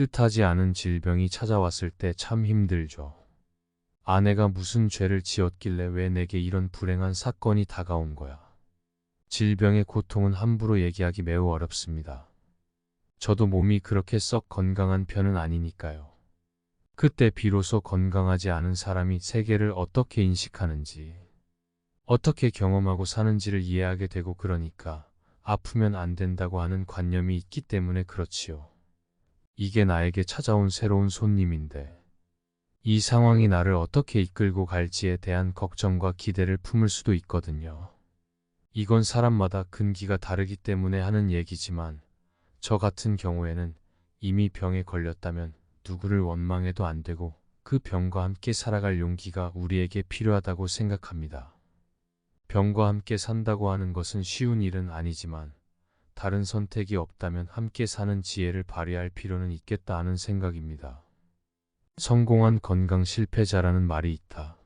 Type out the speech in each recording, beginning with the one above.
뜻하지 않은 질병이 찾아왔을 때 참 힘들죠. 아내가 무슨 죄를 지었길래 왜 내게 이런 불행한 사건이 다가온 거야. 질병의 고통은 함부로 얘기하기 매우 어렵습니다. 저도 몸이 그렇게 썩 건강한 편은 아니니까요. 그때 비로소 건강하지 않은 사람이 세계를 어떻게 인식하는지, 어떻게 경험하고 사는지를 이해하게 되고, 그러니까 아프면 안 된다고 하는 관념이 있기 때문에 그렇지요. 이게 나에게 찾아온 새로운 손님인데, 이 상황이 나를 어떻게 이끌고 갈지에 대한 걱정과 기대를 품을 수도 있거든요. 이건 사람마다 근기가 다르기 때문에 하는 얘기지만, 저 같은 경우에는 이미 병에 걸렸다면 누구를 원망해도 안 되고 그 병과 함께 살아갈 용기가 우리에게 필요하다고 생각합니다. 병과 함께 산다고 하는 것은 쉬운 일은 아니지만 다른 선택이 없다면 함께 사는 지혜를 발휘할 필요는 있겠다 하는 생각입니다. 성공한 건강 실패자라는 말이 있다.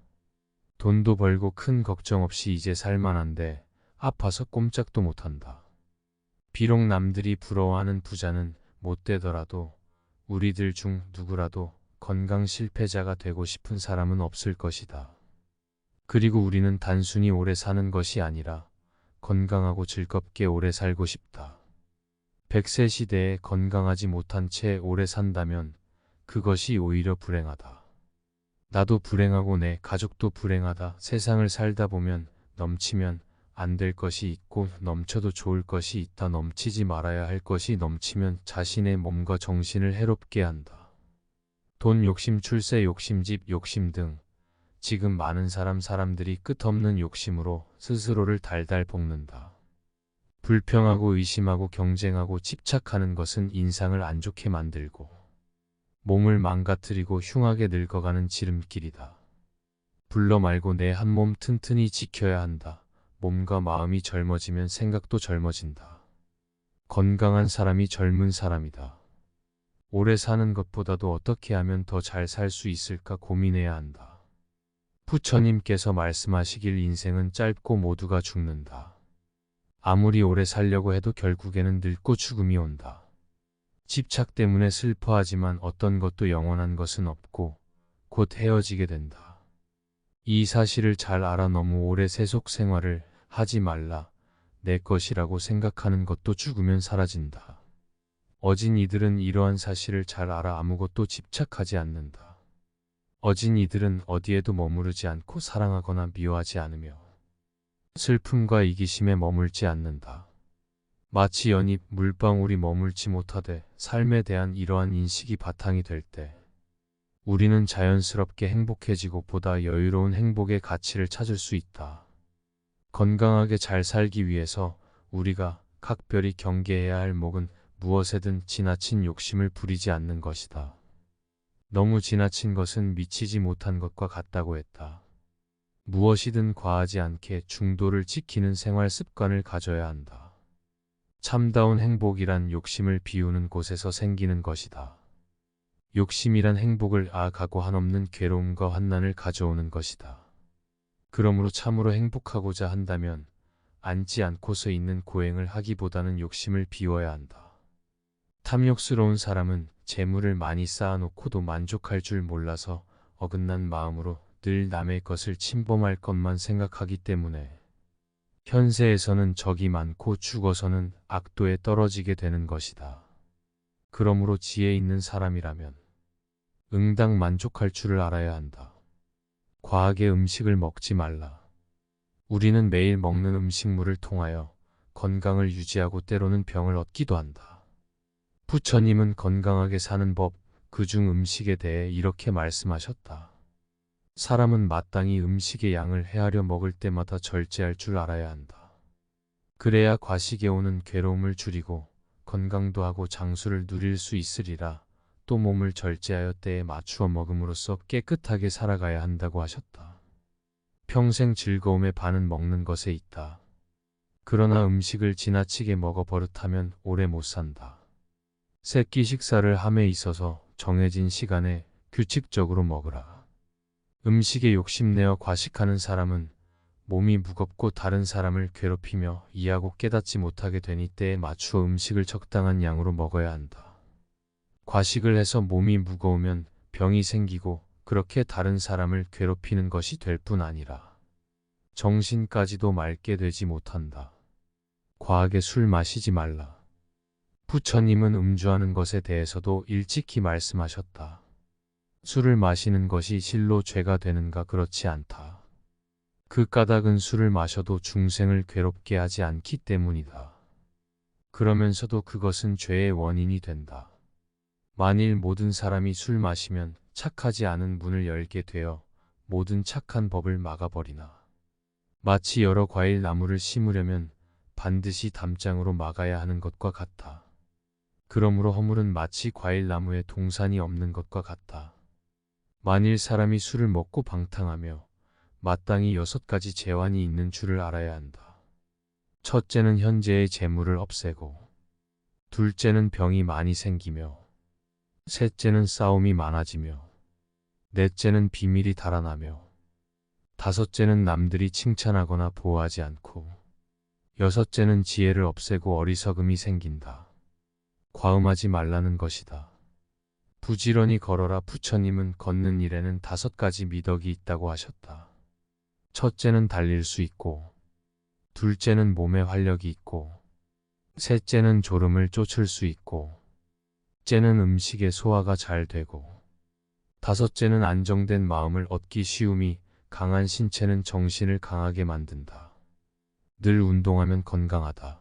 돈도 벌고 큰 걱정 없이 이제 살만한데 아파서 꼼짝도 못한다. 비록 남들이 부러워하는 부자는 못 되더라도 우리들 중 누구라도 건강 실패자가 되고 싶은 사람은 없을 것이다. 그리고 우리는 단순히 오래 사는 것이 아니라 건강하고 즐겁게 오래 살고 싶다. 100세 시대에 건강하지 못한 채 오래 산다면 그것이 오히려 불행하다. 나도 불행하고 내 가족도 불행하다. 세상을 살다 보면 넘치면 안 될 것이 있고 넘쳐도 좋을 것이 있다. 넘치지 말아야 할 것이 넘치면 자신의 몸과 정신을 해롭게 한다. 돈 욕심, 출세 욕심, 집 욕심 등 지금 많은 사람들이 끝없는 욕심으로 스스로를 달달 볶는다. 불평하고 의심하고 경쟁하고 집착하는 것은 인상을 안 좋게 만들고 몸을 망가뜨리고 흉하게 늙어가는 지름길이다. 불러 말고 내 한 몸 튼튼히 지켜야 한다. 몸과 마음이 젊어지면 생각도 젊어진다. 건강한 사람이 젊은 사람이다. 오래 사는 것보다도 어떻게 하면 더 잘 살 수 있을까 고민해야 한다. 부처님께서 말씀하시길 인생은 짧고 모두가 죽는다. 아무리 오래 살려고 해도 결국에는 늙고 죽음이 온다. 집착 때문에 슬퍼하지만 어떤 것도 영원한 것은 없고 곧 헤어지게 된다. 이 사실을 잘 알아 너무 오래 세속 생활을 하지 말라. 내 것이라고 생각하는 것도 죽으면 사라진다. 어진이들은 이러한 사실을 잘 알아 아무것도 집착하지 않는다. 어진이들은 어디에도 머무르지 않고 사랑하거나 미워하지 않으며 슬픔과 이기심에 머물지 않는다. 마치 연잎, 물방울이 머물지 못하되 삶에 대한 이러한 인식이 바탕이 될 때 우리는 자연스럽게 행복해지고 보다 여유로운 행복의 가치를 찾을 수 있다. 건강하게 잘 살기 위해서 우리가 각별히 경계해야 할 목은 무엇에든 지나친 욕심을 부리지 않는 것이다. 너무 지나친 것은 미치지 못한 것과 같다고 했다. 무엇이든 과하지 않게 중도를 지키는 생활 습관을 가져야 한다. 참다운 행복이란 욕심을 비우는 곳에서 생기는 것이다. 욕심이란 행복을 아가고 한없는 괴로움과 환난을 가져오는 것이다. 그러므로 참으로 행복하고자 한다면 앉지 않고서 있는 고행을 하기보다는 욕심을 비워야 한다. 탐욕스러운 사람은 재물을 많이 쌓아놓고도 만족할 줄 몰라서 어긋난 마음으로 늘 남의 것을 침범할 것만 생각하기 때문에 현세에서는 적이 많고 죽어서는 악도에 떨어지게 되는 것이다. 그러므로 지혜 있는 사람이라면 응당 만족할 줄을 알아야 한다. 과하게 음식을 먹지 말라. 우리는 매일 먹는 음식물을 통하여 건강을 유지하고 때로는 병을 얻기도 한다. 부처님은 건강하게 사는 법, 그중 음식에 대해 이렇게 말씀하셨다. 사람은 마땅히 음식의 양을 헤아려 먹을 때마다 절제할 줄 알아야 한다. 그래야 과식에 오는 괴로움을 줄이고 건강도 하고 장수를 누릴 수 있으리라. 또 몸을 절제하여 때에 맞추어 먹음으로써 깨끗하게 살아가야 한다고 하셨다. 평생 즐거움의 반은 먹는 것에 있다. 그러나 음식을 지나치게 먹어 버릇하면 오래 못 산다. 새끼 식사를 함에 있어서 정해진 시간에 규칙적으로 먹으라. 음식에 욕심내어 과식하는 사람은 몸이 무겁고 다른 사람을 괴롭히며 이해하고 깨닫지 못하게 되니 때에 맞추어 음식을 적당한 양으로 먹어야 한다. 과식을 해서 몸이 무거우면 병이 생기고 그렇게 다른 사람을 괴롭히는 것이 될 뿐 아니라 정신까지도 맑게 되지 못한다. 과하게 술 마시지 말라. 부처님은 음주하는 것에 대해서도 일찍이 말씀하셨다. 술을 마시는 것이 실로 죄가 되는가? 그렇지 않다. 그 까닭은 술을 마셔도 중생을 괴롭게 하지 않기 때문이다. 그러면서도 그것은 죄의 원인이 된다. 만일 모든 사람이 술 마시면 착하지 않은 문을 열게 되어 모든 착한 법을 막아버리나. 마치 여러 과일 나무를 심으려면 반드시 담장으로 막아야 하는 것과 같아. 그러므로 허물은 마치 과일 나무에 동산이 없는 것과 같다. 만일 사람이 술을 먹고 방탕하며 마땅히 6가지 재환이 있는 줄을 알아야 한다. 첫째는 현재의 재물을 없애고, 둘째는 병이 많이 생기며, 셋째는 싸움이 많아지며, 넷째는 비밀이 달아나며, 다섯째는 남들이 칭찬하거나 보호하지 않고, 여섯째는 지혜를 없애고 어리석음이 생긴다. 과음하지 말라는 것이다. 부지런히 걸어라. 부처님은 걷는 일에는 5가지 미덕이 있다고 하셨다. 첫째는 달릴 수 있고, 둘째는 몸에 활력이 있고, 셋째는 졸음을 쫓을 수 있고, 째는 음식의 소화가 잘 되고, 다섯째는 안정된 마음을 얻기 쉬움이 강한 신체는 정신을 강하게 만든다. 늘 운동하면 건강하다.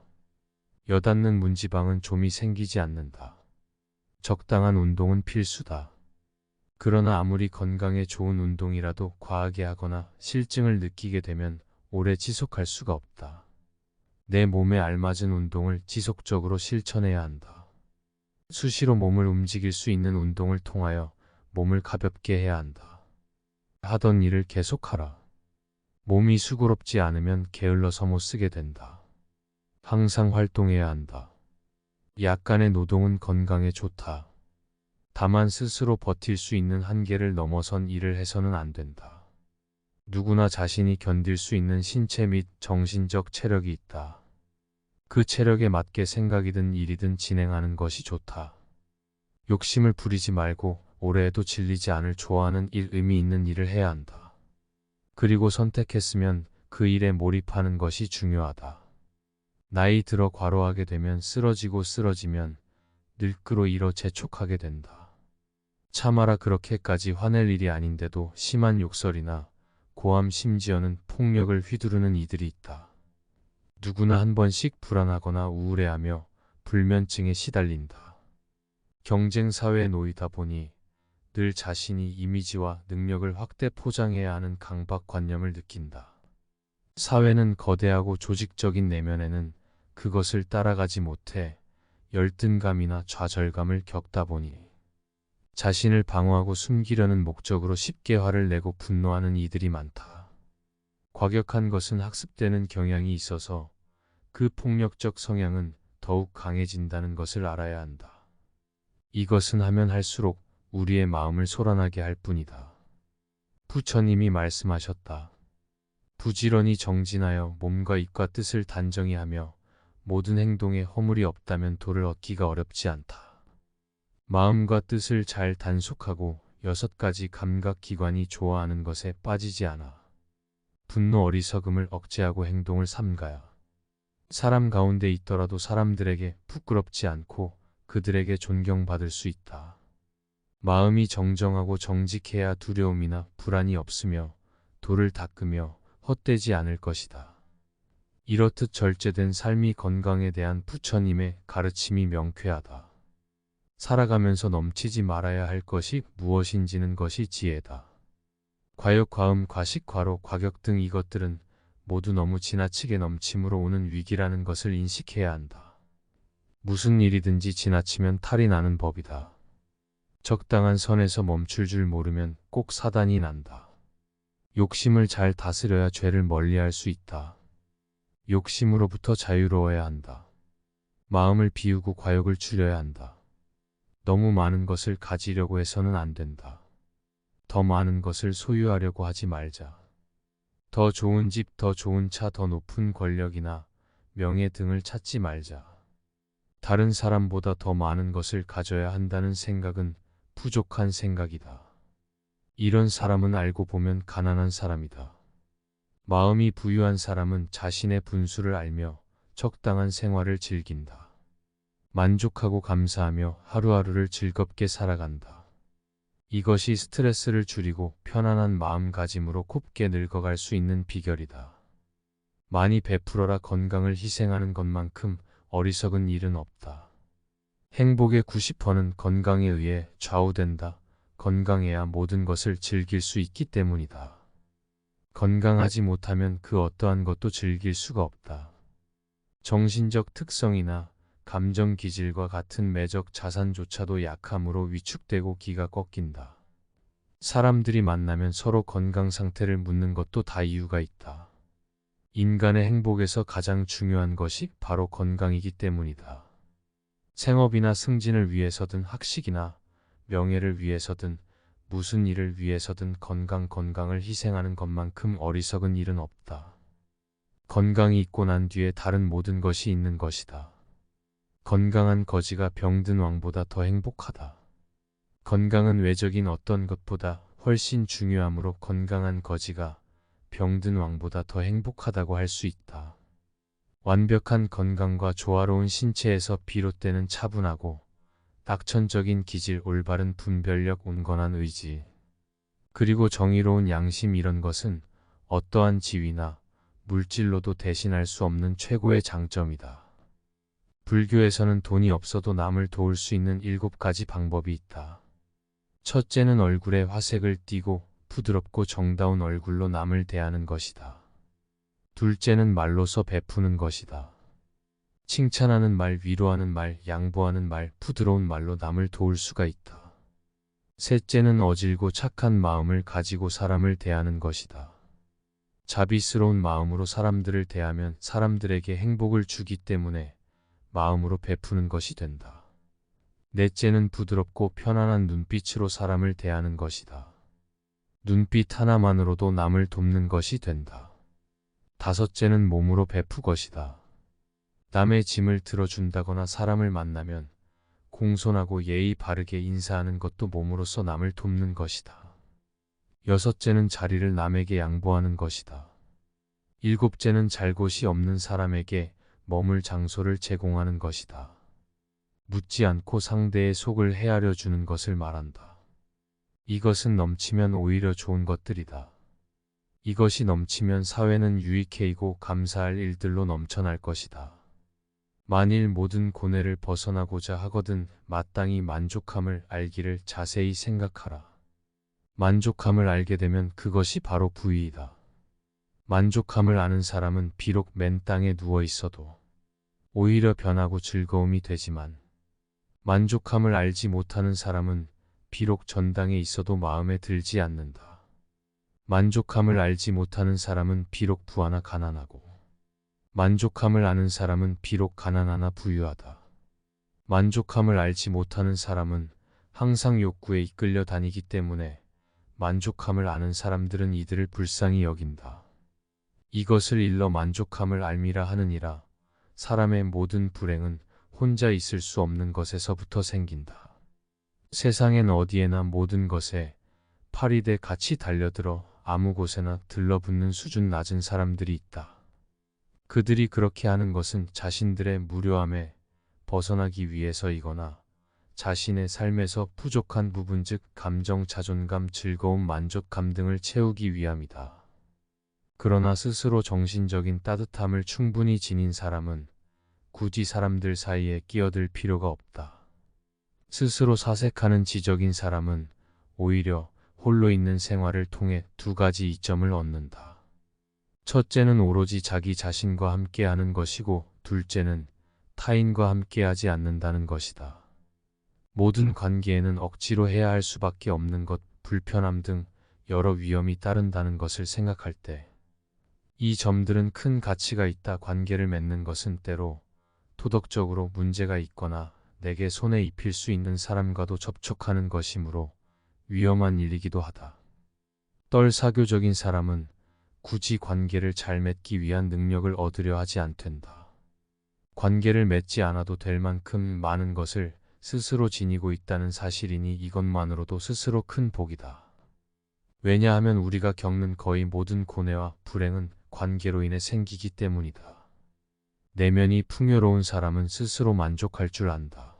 여닫는 문지방은 좀이 생기지 않는다. 적당한 운동은 필수다. 그러나 아무리 건강에 좋은 운동이라도 과하게 하거나 실증을 느끼게 되면 오래 지속할 수가 없다. 내 몸에 알맞은 운동을 지속적으로 실천해야 한다. 수시로 몸을 움직일 수 있는 운동을 통하여 몸을 가볍게 해야 한다. 하던 일을 계속하라. 몸이 수고롭지 않으면 게을러서 못 쓰게 된다. 항상 활동해야 한다. 약간의 노동은 건강에 좋다. 다만 스스로 버틸 수 있는 한계를 넘어선 일을 해서는 안 된다. 누구나 자신이 견딜 수 있는 신체 및 정신적 체력이 있다. 그 체력에 맞게 생각이든 일이든 진행하는 것이 좋다. 욕심을 부리지 말고 오래 해도 질리지 않을 좋아하는 일, 의미 있는 일을 해야 한다. 그리고 선택했으면 그 일에 몰입하는 것이 중요하다. 나이 들어 과로하게 되면 쓰러지고 쓰러지면 늙그로 잃어 재촉하게 된다. 참아라. 그렇게까지 화낼 일이 아닌데도 심한 욕설이나 고함 심지어는 폭력을 휘두르는 이들이 있다. 누구나 한 번씩 불안하거나 우울해하며 불면증에 시달린다. 경쟁사회에 놓이다 보니 늘 자신이 이미지와 능력을 확대 포장해야 하는 강박관념을 느낀다. 사회는 거대하고 조직적인 내면에는 그것을 따라가지 못해 열등감이나 좌절감을 겪다 보니 자신을 방어하고 숨기려는 목적으로 쉽게 화를 내고 분노하는 이들이 많다. 과격한 것은 학습되는 경향이 있어서 그 폭력적 성향은 더욱 강해진다는 것을 알아야 한다. 이것은 하면 할수록 우리의 마음을 소란하게 할 뿐이다. 부처님이 말씀하셨다. 부지런히 정진하여 몸과 입과 뜻을 단정히 하며 모든 행동에 허물이 없다면 도를 얻기가 어렵지 않다. 마음과 뜻을 잘 단속하고 6가지 감각기관이 좋아하는 것에 빠지지 않아. 분노, 어리석음을 억제하고 행동을 삼가야 사람 가운데 있더라도 사람들에게 부끄럽지 않고 그들에게 존경받을 수 있다. 마음이 정정하고 정직해야 두려움이나 불안이 없으며 도를 닦으며 헛되지 않을 것이다. 이렇듯 절제된 삶이 건강에 대한 부처님의 가르침이 명쾌하다. 살아가면서 넘치지 말아야 할 것이 무엇인지는 것이 지혜다. 과욕, 과음, 과식, 과로, 과격 등 이것들은 모두 너무 지나치게 넘침으로 오는 위기라는 것을 인식해야 한다. 무슨 일이든지 지나치면 탈이 나는 법이다. 적당한 선에서 멈출 줄 모르면 꼭 사단이 난다. 욕심을 잘 다스려야 죄를 멀리할 수 있다. 욕심으로부터 자유로워야 한다. 마음을 비우고 과욕을 줄여야 한다. 너무 많은 것을 가지려고 해서는 안 된다. 더 많은 것을 소유하려고 하지 말자. 더 좋은 집, 더 좋은 차, 더 높은 권력이나 명예 등을 찾지 말자. 다른 사람보다 더 많은 것을 가져야 한다는 생각은 부족한 생각이다. 이런 사람은 알고 보면 가난한 사람이다. 마음이 부유한 사람은 자신의 분수를 알며 적당한 생활을 즐긴다. 만족하고 감사하며 하루하루를 즐겁게 살아간다. 이것이 스트레스를 줄이고 편안한 마음가짐으로 곱게 늙어갈 수 있는 비결이다. 많이 베풀어라 건강을 희생하는 것만큼 어리석은 일은 없다. 행복의 90%는 건강에 의해 좌우된다. 건강해야 모든 것을 즐길 수 있기 때문이다. 건강하지 못하면 그 어떠한 것도 즐길 수가 없다. 정신적 특성이나 감정 기질과 같은 매적 자산조차도 약함으로 위축되고 기가 꺾인다. 사람들이 만나면 서로 건강 상태를 묻는 것도 다 이유가 있다. 인간의 행복에서 가장 중요한 것이 바로 건강이기 때문이다. 생업이나 승진을 위해서든 학식이나 명예를 위해서든 무슨 일을 위해서든 건강을 희생하는 것만큼 어리석은 일은 없다. 건강이 있고 난 뒤에 다른 모든 것이 있는 것이다. 건강한 거지가 병든 왕보다 더 행복하다. 건강은 외적인 어떤 것보다 훨씬 중요하므로 건강한 거지가 병든 왕보다 더 행복하다고 할 수 있다. 완벽한 건강과 조화로운 신체에서 비롯되는 차분하고 낙천적인 기질, 올바른 분별력, 온건한 의지, 그리고 정의로운 양심, 이런 것은 어떠한 지위나 물질로도 대신할 수 없는 최고의 장점이다. 불교에서는 돈이 없어도 남을 도울 수 있는 7가지 방법이 있다. 첫째는 얼굴에 화색을 띠고 부드럽고 정다운 얼굴로 남을 대하는 것이다. 둘째는 말로서 베푸는 것이다. 칭찬하는 말, 위로하는 말, 양보하는 말, 부드러운 말로 남을 도울 수가 있다. 셋째는 어질고 착한 마음을 가지고 사람을 대하는 것이다. 자비스러운 마음으로 사람들을 대하면 사람들에게 행복을 주기 때문에 마음으로 베푸는 것이 된다. 넷째는 부드럽고 편안한 눈빛으로 사람을 대하는 것이다. 눈빛 하나만으로도 남을 돕는 것이 된다. 다섯째는 몸으로 베푸 것이다. 남의 짐을 들어준다거나 사람을 만나면 공손하고 예의 바르게 인사하는 것도 몸으로서 남을 돕는 것이다. 여섯째는 자리를 남에게 양보하는 것이다. 일곱째는 잘 곳이 없는 사람에게 머물 장소를 제공하는 것이다. 묻지 않고 상대의 속을 헤아려 주는 것을 말한다. 이것은 넘치면 오히려 좋은 것들이다. 이것이 넘치면 사회는 유익해이고 감사할 일들로 넘쳐날 것이다. 만일 모든 고뇌를 벗어나고자 하거든 마땅히 만족함을 알기를 자세히 생각하라. 만족함을 알게 되면 그것이 바로 부귀이다. 만족함을 아는 사람은 비록 맨 땅에 누워 있어도 오히려 변하고 즐거움이 되지만, 만족함을 알지 못하는 사람은 비록 전당에 있어도 마음에 들지 않는다. 만족함을 알지 못하는 사람은 비록 부하나 가난하고, 만족함을 아는 사람은 비록 가난하나 부유하다. 만족함을 알지 못하는 사람은 항상 욕구에 이끌려 다니기 때문에 만족함을 아는 사람들은 이들을 불쌍히 여긴다. 이것을 일러 만족함을 알미라 하느니라. 사람의 모든 불행은 혼자 있을 수 없는 것에서부터 생긴다. 세상엔 어디에나 모든 것에 파리대 같이 달려들어 아무 곳에나 들러붙는 수준 낮은 사람들이 있다. 그들이 그렇게 하는 것은 자신들의 무료함에 벗어나기 위해서이거나 자신의 삶에서 부족한 부분, 즉 감정, 자존감, 즐거움, 만족감 등을 채우기 위함이다. 그러나 스스로 정신적인 따뜻함을 충분히 지닌 사람은 굳이 사람들 사이에 끼어들 필요가 없다. 스스로 사색하는 지적인 사람은 오히려 홀로 있는 생활을 통해 2가지 이점을 얻는다. 첫째는 오로지 자기 자신과 함께하는 것이고, 둘째는 타인과 함께하지 않는다는 것이다. 모든 관계에는 억지로 해야 할 수밖에 없는 것, 불편함 등 여러 위험이 따른다는 것을 생각할 때 이 점들은 큰 가치가 있다. 관계를 맺는 것은 때로 도덕적으로 문제가 있거나 내게 손에 입힐 수 있는 사람과도 접촉하는 것이므로 위험한 일이기도 하다. 사교적인 사람은 굳이 관계를 잘 맺기 위한 능력을 얻으려 하지 않된다. 관계를 맺지 않아도 될 만큼 많은 것을 스스로 지니고 있다는 사실이니 이것만으로도 스스로 큰 복이다. 왜냐하면 우리가 겪는 거의 모든 고뇌와 불행은 관계로 인해 생기기 때문이다. 내면이 풍요로운 사람은 스스로 만족할 줄 안다.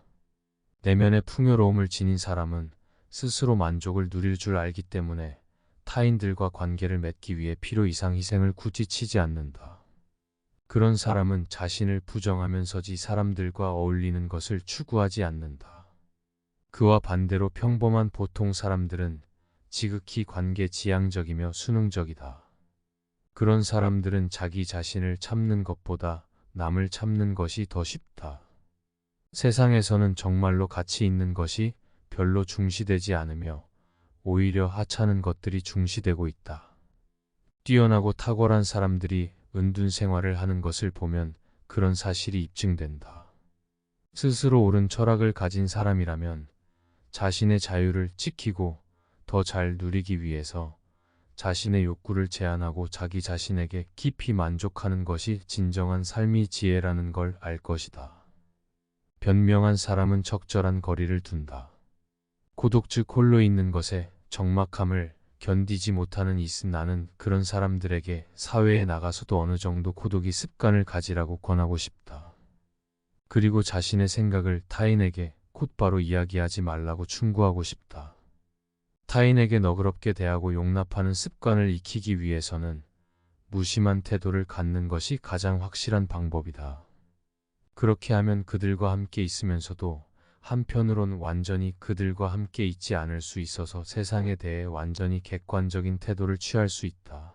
내면의 풍요로움을 지닌 사람은 스스로 만족을 누릴 줄 알기 때문에 타인들과 관계를 맺기 위해 필요 이상 희생을 굳이 치지 않는다. 그런 사람은 자신을 부정하면서지 사람들과 어울리는 것을 추구하지 않는다. 그와 반대로 평범한 보통 사람들은 지극히 관계 지향적이며 수능적이다. 그런 사람들은 자기 자신을 참는 것보다 남을 참는 것이 더 쉽다. 세상에서는 정말로 가치 있는 것이 별로 중시되지 않으며 오히려 하찮은 것들이 중시되고 있다. 뛰어나고 탁월한 사람들이 은둔 생활을 하는 것을 보면 그런 사실이 입증된다. 스스로 옳은 철학을 가진 사람이라면 자신의 자유를 지키고 더 잘 누리기 위해서 자신의 욕구를 제한하고 자기 자신에게 깊이 만족하는 것이 진정한 삶의 지혜라는 걸 알 것이다. 변명한 사람은 적절한 거리를 둔다. 고독 즉 홀로 있는 것에 적막함을 견디지 못하는 나는 그런 사람들에게 사회에 나가서도 어느 정도 고독이 습관을 가지라고 권하고 싶다. 그리고 자신의 생각을 타인에게 곧바로 이야기하지 말라고 충고하고 싶다. 타인에게 너그럽게 대하고 용납하는 습관을 익히기 위해서는 무심한 태도를 갖는 것이 가장 확실한 방법이다. 그렇게 하면 그들과 함께 있으면서도 한편으론 완전히 그들과 함께 있지 않을 수 있어서 세상에 대해 완전히 객관적인 태도를 취할 수 있다.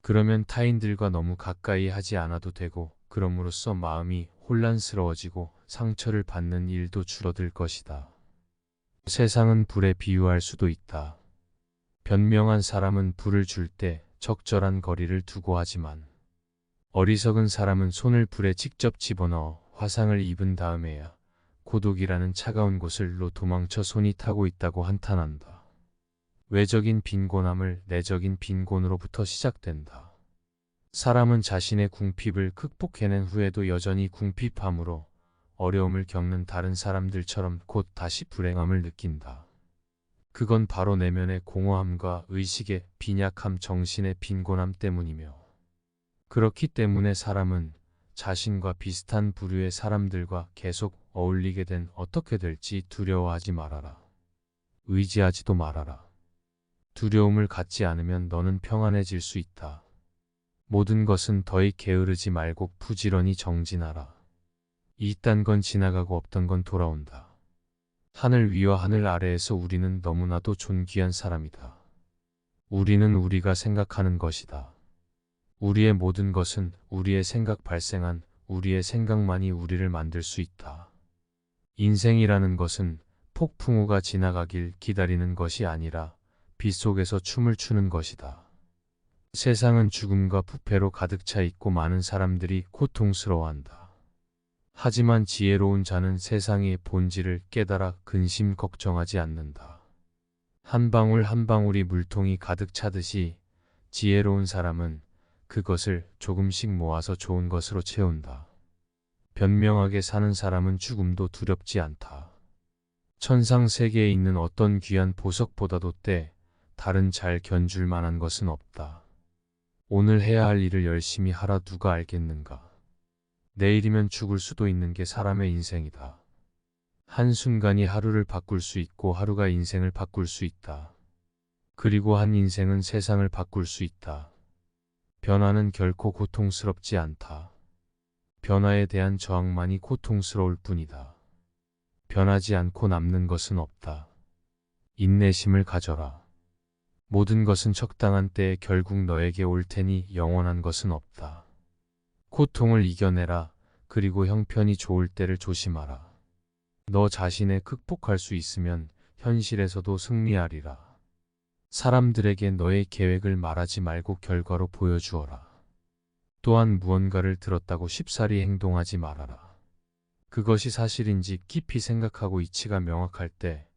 그러면 타인들과 너무 가까이 하지 않아도 되고 그럼으로써 마음이 혼란스러워지고 상처를 받는 일도 줄어들 것이다. 세상은 불에 비유할 수도 있다. 변명한 사람은 불을 줄 때 적절한 거리를 두고 하지만 어리석은 사람은 손을 불에 직접 집어넣어 화상을 입은 다음에야 고독이라는 차가운 곳을로 도망쳐 손이 타고 있다고 한탄한다. 외적인 빈곤함을 내적인 빈곤으로부터 시작된다. 사람은 자신의 궁핍을 극복해낸 후에도 여전히 궁핍함으로 어려움을 겪는 다른 사람들처럼 곧 다시 불행함을 느낀다. 그건 바로 내면의 공허함과 의식의 빈약함, 정신의 빈곤함 때문이며 그렇기 때문에 사람은 자신과 비슷한 부류의 사람들과 계속 어울리게 된 어떻게 될지 두려워하지 말아라. 의지하지도 말아라. 두려움을 갖지 않으면 너는 평안해질 수 있다. 모든 것은 더이 게으르지 말고 부지런히 정진하라. 있단 건 지나가고 없던 건 돌아온다. 하늘 위와 하늘 아래에서 우리는 너무나도 존귀한 사람이다. 우리는 우리가 생각하는 것이다. 우리의 모든 것은 우리의 생각 발생한 우리의 생각만이 우리를 만들 수 있다. 인생이라는 것은 폭풍우가 지나가길 기다리는 것이 아니라 빗 속에서 춤을 추는 것이다. 세상은 죽음과 부패로 가득 차 있고 많은 사람들이 고통스러워한다. 하지만 지혜로운 자는 세상의 본질을 깨달아 근심 걱정하지 않는다. 한 방울 한 방울이 물통이 가득 차듯이 지혜로운 사람은 그것을 조금씩 모아서 좋은 것으로 채운다. 변명하게 사는 사람은 죽음도 두렵지 않다. 천상 세계에 있는 어떤 귀한 보석보다도 다른 잘 견줄 만한 것은 없다. 오늘 해야 할 일을 열심히 하라 누가 알겠는가. 내일이면 죽을 수도 있는 게 사람의 인생이다. 한순간이 하루를 바꿀 수 있고 하루가 인생을 바꿀 수 있다. 그리고 한 인생은 세상을 바꿀 수 있다. 변화는 결코 고통스럽지 않다. 변화에 대한 저항만이 고통스러울 뿐이다. 변하지 않고 남는 것은 없다. 인내심을 가져라. 모든 것은 적당한 때에 결국 너에게 올 테니 영원한 것은 없다. 고통을 이겨내라. 그리고 형편이 좋을 때를 조심하라. 너 자신에 극복할 수 있으면 현실에서도 승리하리라. 사람들에게 너의 계획을 말하지 말고 결과로 보여주어라. 또한 무언가를 들었다고 쉽사리 행동하지 말아라. 그것이 사실인지 깊이 생각하고 이치가 명확할 때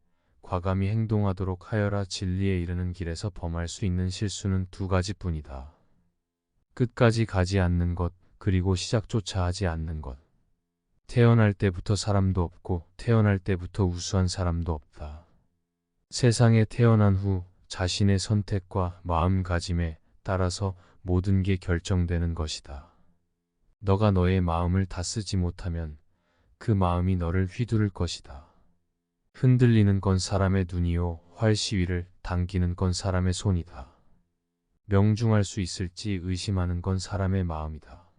과감히 행동하도록 하여라. 진리에 이르는 길에서 범할 수 있는 실수는 두 가지뿐이다. 끝까지 가지 않는 것, 그리고 시작조차 하지 않는 것. 태어날 때부터 사람도 없고 태어날 때부터 우수한 사람도 없다. 세상에 태어난 후 자신의 선택과 마음가짐에 따라서 모든 게 결정되는 것이다. 너가 너의 마음을 다스지 못하면 그 마음이 너를 휘두를 것이다. 흔들리는 건 사람의 눈이요, 활시위를 당기는 건 사람의 손이다. 명중할 수 있을지 의심하는 건 사람의 마음이다.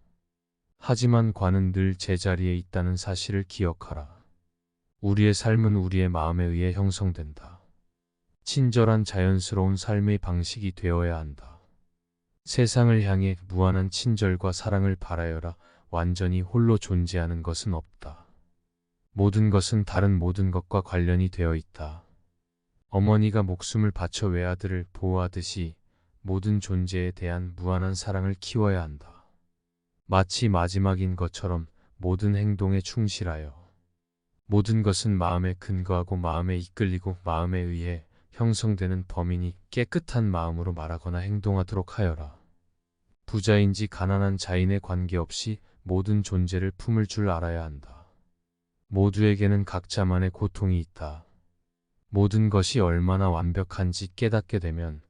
하지만 관은 늘 제자리에 있다는 사실을 기억하라. 우리의 삶은 우리의 마음에 의해 형성된다. 친절한 자연스러운 삶의 방식이 되어야 한다. 세상을 향해 무한한 친절과 사랑을 바라여라. 완전히 홀로 존재하는 것은 없다. 모든 것은 다른 모든 것과 관련이 되어 있다. 어머니가 목숨을 바쳐 외아들을 보호하듯이 모든 존재에 대한 무한한 사랑을 키워야 한다. 마치 마지막인 것처럼 모든 행동에 충실하여 모든 것은 마음에 근거하고 마음에 이끌리고 마음에 의해 형성되는 범인이 깨끗한 마음으로 말하거나 행동하도록 하여라. 부자인지 가난한 자인에 관계없이 모든 존재를 품을 줄 알아야 한다. 모두에게는 각자만의 고통이 있다. 모든 것이 얼마나 완벽한지 깨닫게 되면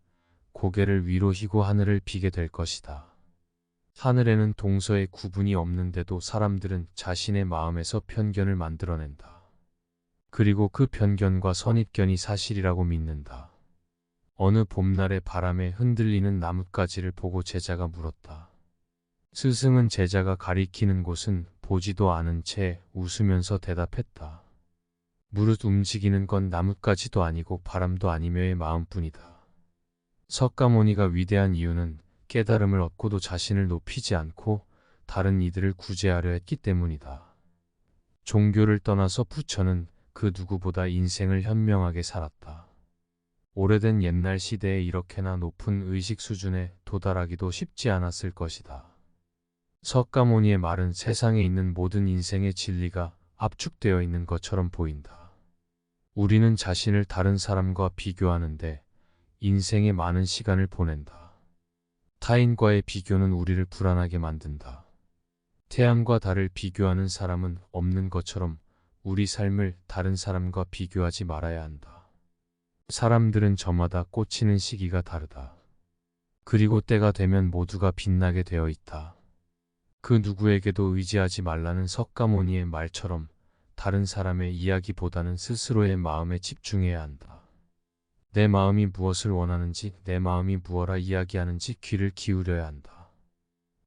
고개를 위로 희고 하늘을 비게 될 것이다. 하늘에는 동서의 구분이 없는데도 사람들은 자신의 마음에서 편견을 만들어낸다. 그리고 그 편견과 선입견이 사실이라고 믿는다. 어느 봄날의 바람에 흔들리는 나뭇가지를 보고 제자가 물었다. 스승은 제자가 가리키는 곳은 보지도 않은 채 웃으면서 대답했다. 무릇 움직이는 건 나뭇가지도 아니고 바람도 아니며의 마음뿐이다. 석가모니가 위대한 이유는 깨달음을 얻고도 자신을 높이지 않고 다른 이들을 구제하려 했기 때문이다. 종교를 떠나서 부처는 그 누구보다 인생을 현명하게 살았다. 오래된 옛날 시대에 이렇게나 높은 의식 수준에 도달하기도 쉽지 않았을 것이다. 석가모니의 말은 세상에 있는 모든 인생의 진리가 압축되어 있는 것처럼 보인다. 우리는 자신을 다른 사람과 비교하는데 인생의 많은 시간을 보낸다. 타인과의 비교는 우리를 불안하게 만든다. 태양과 달을 비교하는 사람은 없는 것처럼 우리 삶을 다른 사람과 비교하지 말아야 한다. 사람들은 저마다 꽂히는 시기가 다르다. 그리고 때가 되면 모두가 빛나게 되어 있다. 그 누구에게도 의지하지 말라는 석가모니의 말처럼 다른 사람의 이야기보다는 스스로의 마음에 집중해야 한다. 내 마음이 무엇을 원하는지, 내 마음이 무엇라 이야기하는지 귀를 기울여야 한다.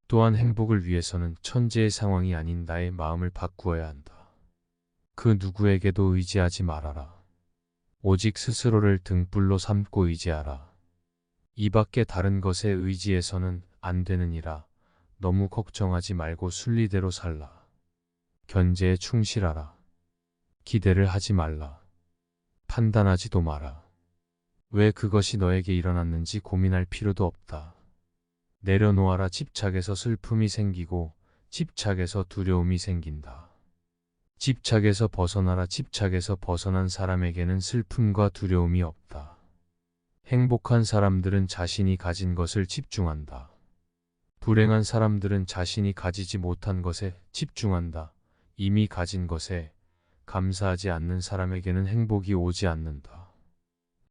또한 행복을 위해서는 천재의 상황이 아닌 나의 마음을 바꾸어야 한다. 그 누구에게도 의지하지 말아라. 오직 스스로를 등불로 삼고 의지하라. 이 밖에 다른 것에 의지해서는 안 되느니라. 너무 걱정하지 말고 순리대로 살라. 견제에 충실하라. 기대를 하지 말라. 판단하지도 마라. 왜 그것이 너에게 일어났는지 고민할 필요도 없다. 내려놓아라. 집착에서 슬픔이 생기고 집착에서 두려움이 생긴다. 집착에서 벗어나라. 집착에서 벗어난 사람에게는 슬픔과 두려움이 없다. 행복한 사람들은 자신이 가진 것을 집중한다. 불행한 사람들은 자신이 가지지 못한 것에 집중한다. 이미 가진 것에 감사하지 않는 사람에게는 행복이 오지 않는다.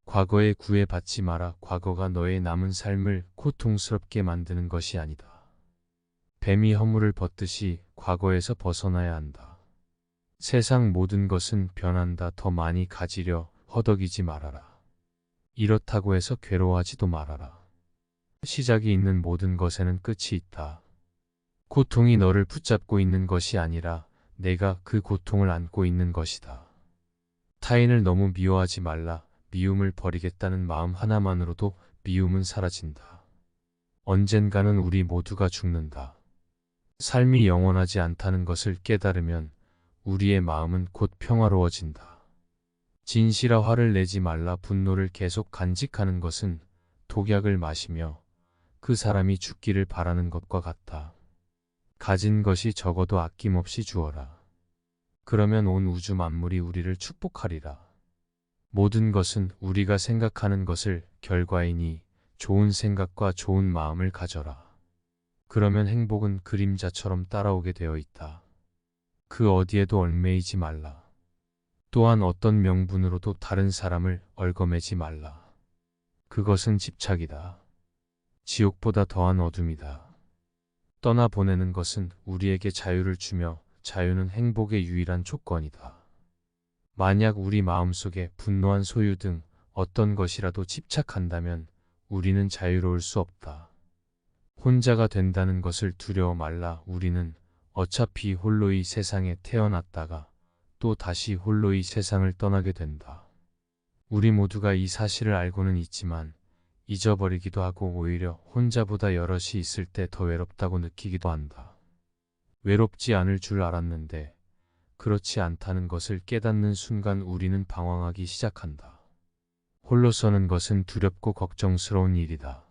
과거에 구애받지 마라. 과거가 너의 남은 삶을 고통스럽게 만드는 것이 아니다. 뱀이 허물을 벗듯이 과거에서 벗어나야 한다. 세상 모든 것은 변한다. 더 많이 가지려 허덕이지 말아라. 이렇다고 해서 괴로워하지도 말아라. 시작이 있는 모든 것에는 끝이 있다. 고통이 너를 붙잡고 있는 것이 아니라 내가 그 고통을 안고 있는 것이다. 타인을 너무 미워하지 말라. 미움을 버리겠다는 마음 하나만으로도 미움은 사라진다. 언젠가는 우리 모두가 죽는다. 삶이 영원하지 않다는 것을 깨달으면 우리의 마음은 곧 평화로워진다. 진실아 화를 내지 말라. 분노를 계속 간직하는 것은 독약을 마시며 그 사람이 죽기를 바라는 것과 같다. 가진 것이 적어도 아낌없이 주어라. 그러면 온 우주 만물이 우리를 축복하리라. 모든 것은 우리가 생각하는 것을 결과이니 좋은 생각과 좋은 마음을 가져라. 그러면 행복은 그림자처럼 따라오게 되어 있다. 그 어디에도 얽매이지 말라. 또한 어떤 명분으로도 다른 사람을 얽어매지 말라. 그것은 집착이다. 지옥보다 더한 어둠이다. 떠나보내는 것은 우리에게 자유를 주며 자유는 행복의 유일한 조건이다. 만약 우리 마음속에 분노한 소유 등 어떤 것이라도 집착한다면 우리는 자유로울 수 없다. 혼자가 된다는 것을 두려워 말라. 우리는 어차피 홀로 이 세상에 태어났다가 또 다시 홀로 이 세상을 떠나게 된다. 우리 모두가 이 사실을 알고는 있지만 잊어버리기도 하고 오히려 혼자보다 여럿이 있을 때 더 외롭다고 느끼기도 한다. 외롭지 않을 줄 알았는데 그렇지 않다는 것을 깨닫는 순간 우리는 방황하기 시작한다. 홀로 서는 것은 두렵고 걱정스러운 일이다.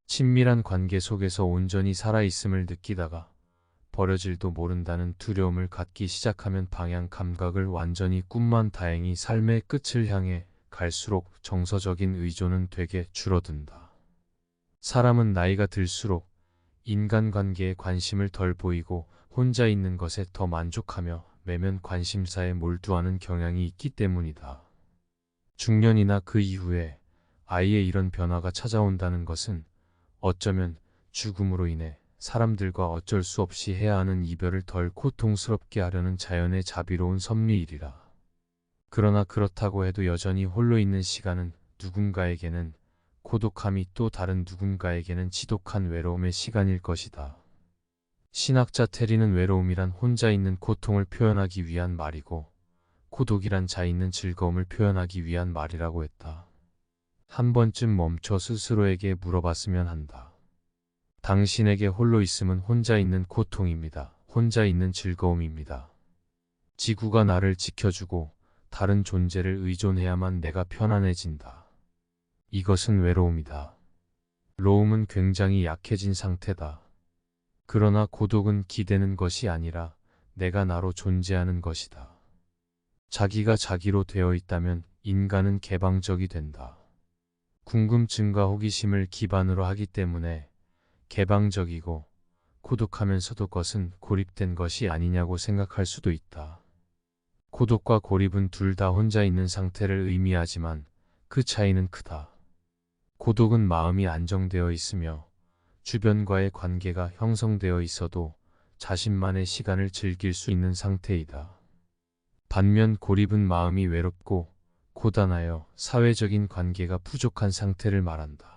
친밀한 관계 속에서 온전히 살아있음을 느끼다가 버려질도 모른다는 두려움을 갖기 시작하면 방향 감각을 완전히 꿈만 다행히 삶의 끝을 향해 갈수록 정서적인 의존은 되게 줄어든다. 사람은 나이가 들수록 인간관계에 관심을 덜 보이고 혼자 있는 것에 더 만족하며 매면 관심사에 몰두하는 경향이 있기 때문이다. 중년이나 그 이후에 아이의 이런 변화가 찾아온다는 것은 어쩌면 죽음으로 인해 사람들과 어쩔 수 없이 해야 하는 이별을 덜 고통스럽게 하려는 자연의 자비로운 섭리이리라. 그러나 그렇다고 해도 여전히 홀로 있는 시간은 누군가에게는 고독함이 또 다른 누군가에게는 지독한 외로움의 시간일 것이다. 신학자 테리는 외로움이란 혼자 있는 고통을 표현하기 위한 말이고 고독이란 자 있는 즐거움을 표현하기 위한 말이라고 했다. 한 번쯤 멈춰 스스로에게 물어봤으면 한다. 당신에게 홀로 있음은 혼자 있는 고통입니다. 혼자 있는 즐거움입니다. 지구가 나를 지켜주고 다른 존재를 의존해야만 내가 편안해진다. 이것은 외로움이다. 로움은 굉장히 약해진 상태다. 그러나 고독은 기대는 것이 아니라 내가 나로 존재하는 것이다. 자기가 자기로 되어 있다면 인간은 개방적이 된다. 궁금증과 호기심을 기반으로 하기 때문에 개방적이고 고독하면서도 것은 고립된 것이 아니냐고 생각할 수도 있다. 고독과 고립은 둘 다 혼자 있는 상태를 의미하지만 그 차이는 크다. 고독은 마음이 안정되어 있으며 주변과의 관계가 형성되어 있어도 자신만의 시간을 즐길 수 있는 상태이다. 반면 고립은 마음이 외롭고 고단하여 사회적인 관계가 부족한 상태를 말한다.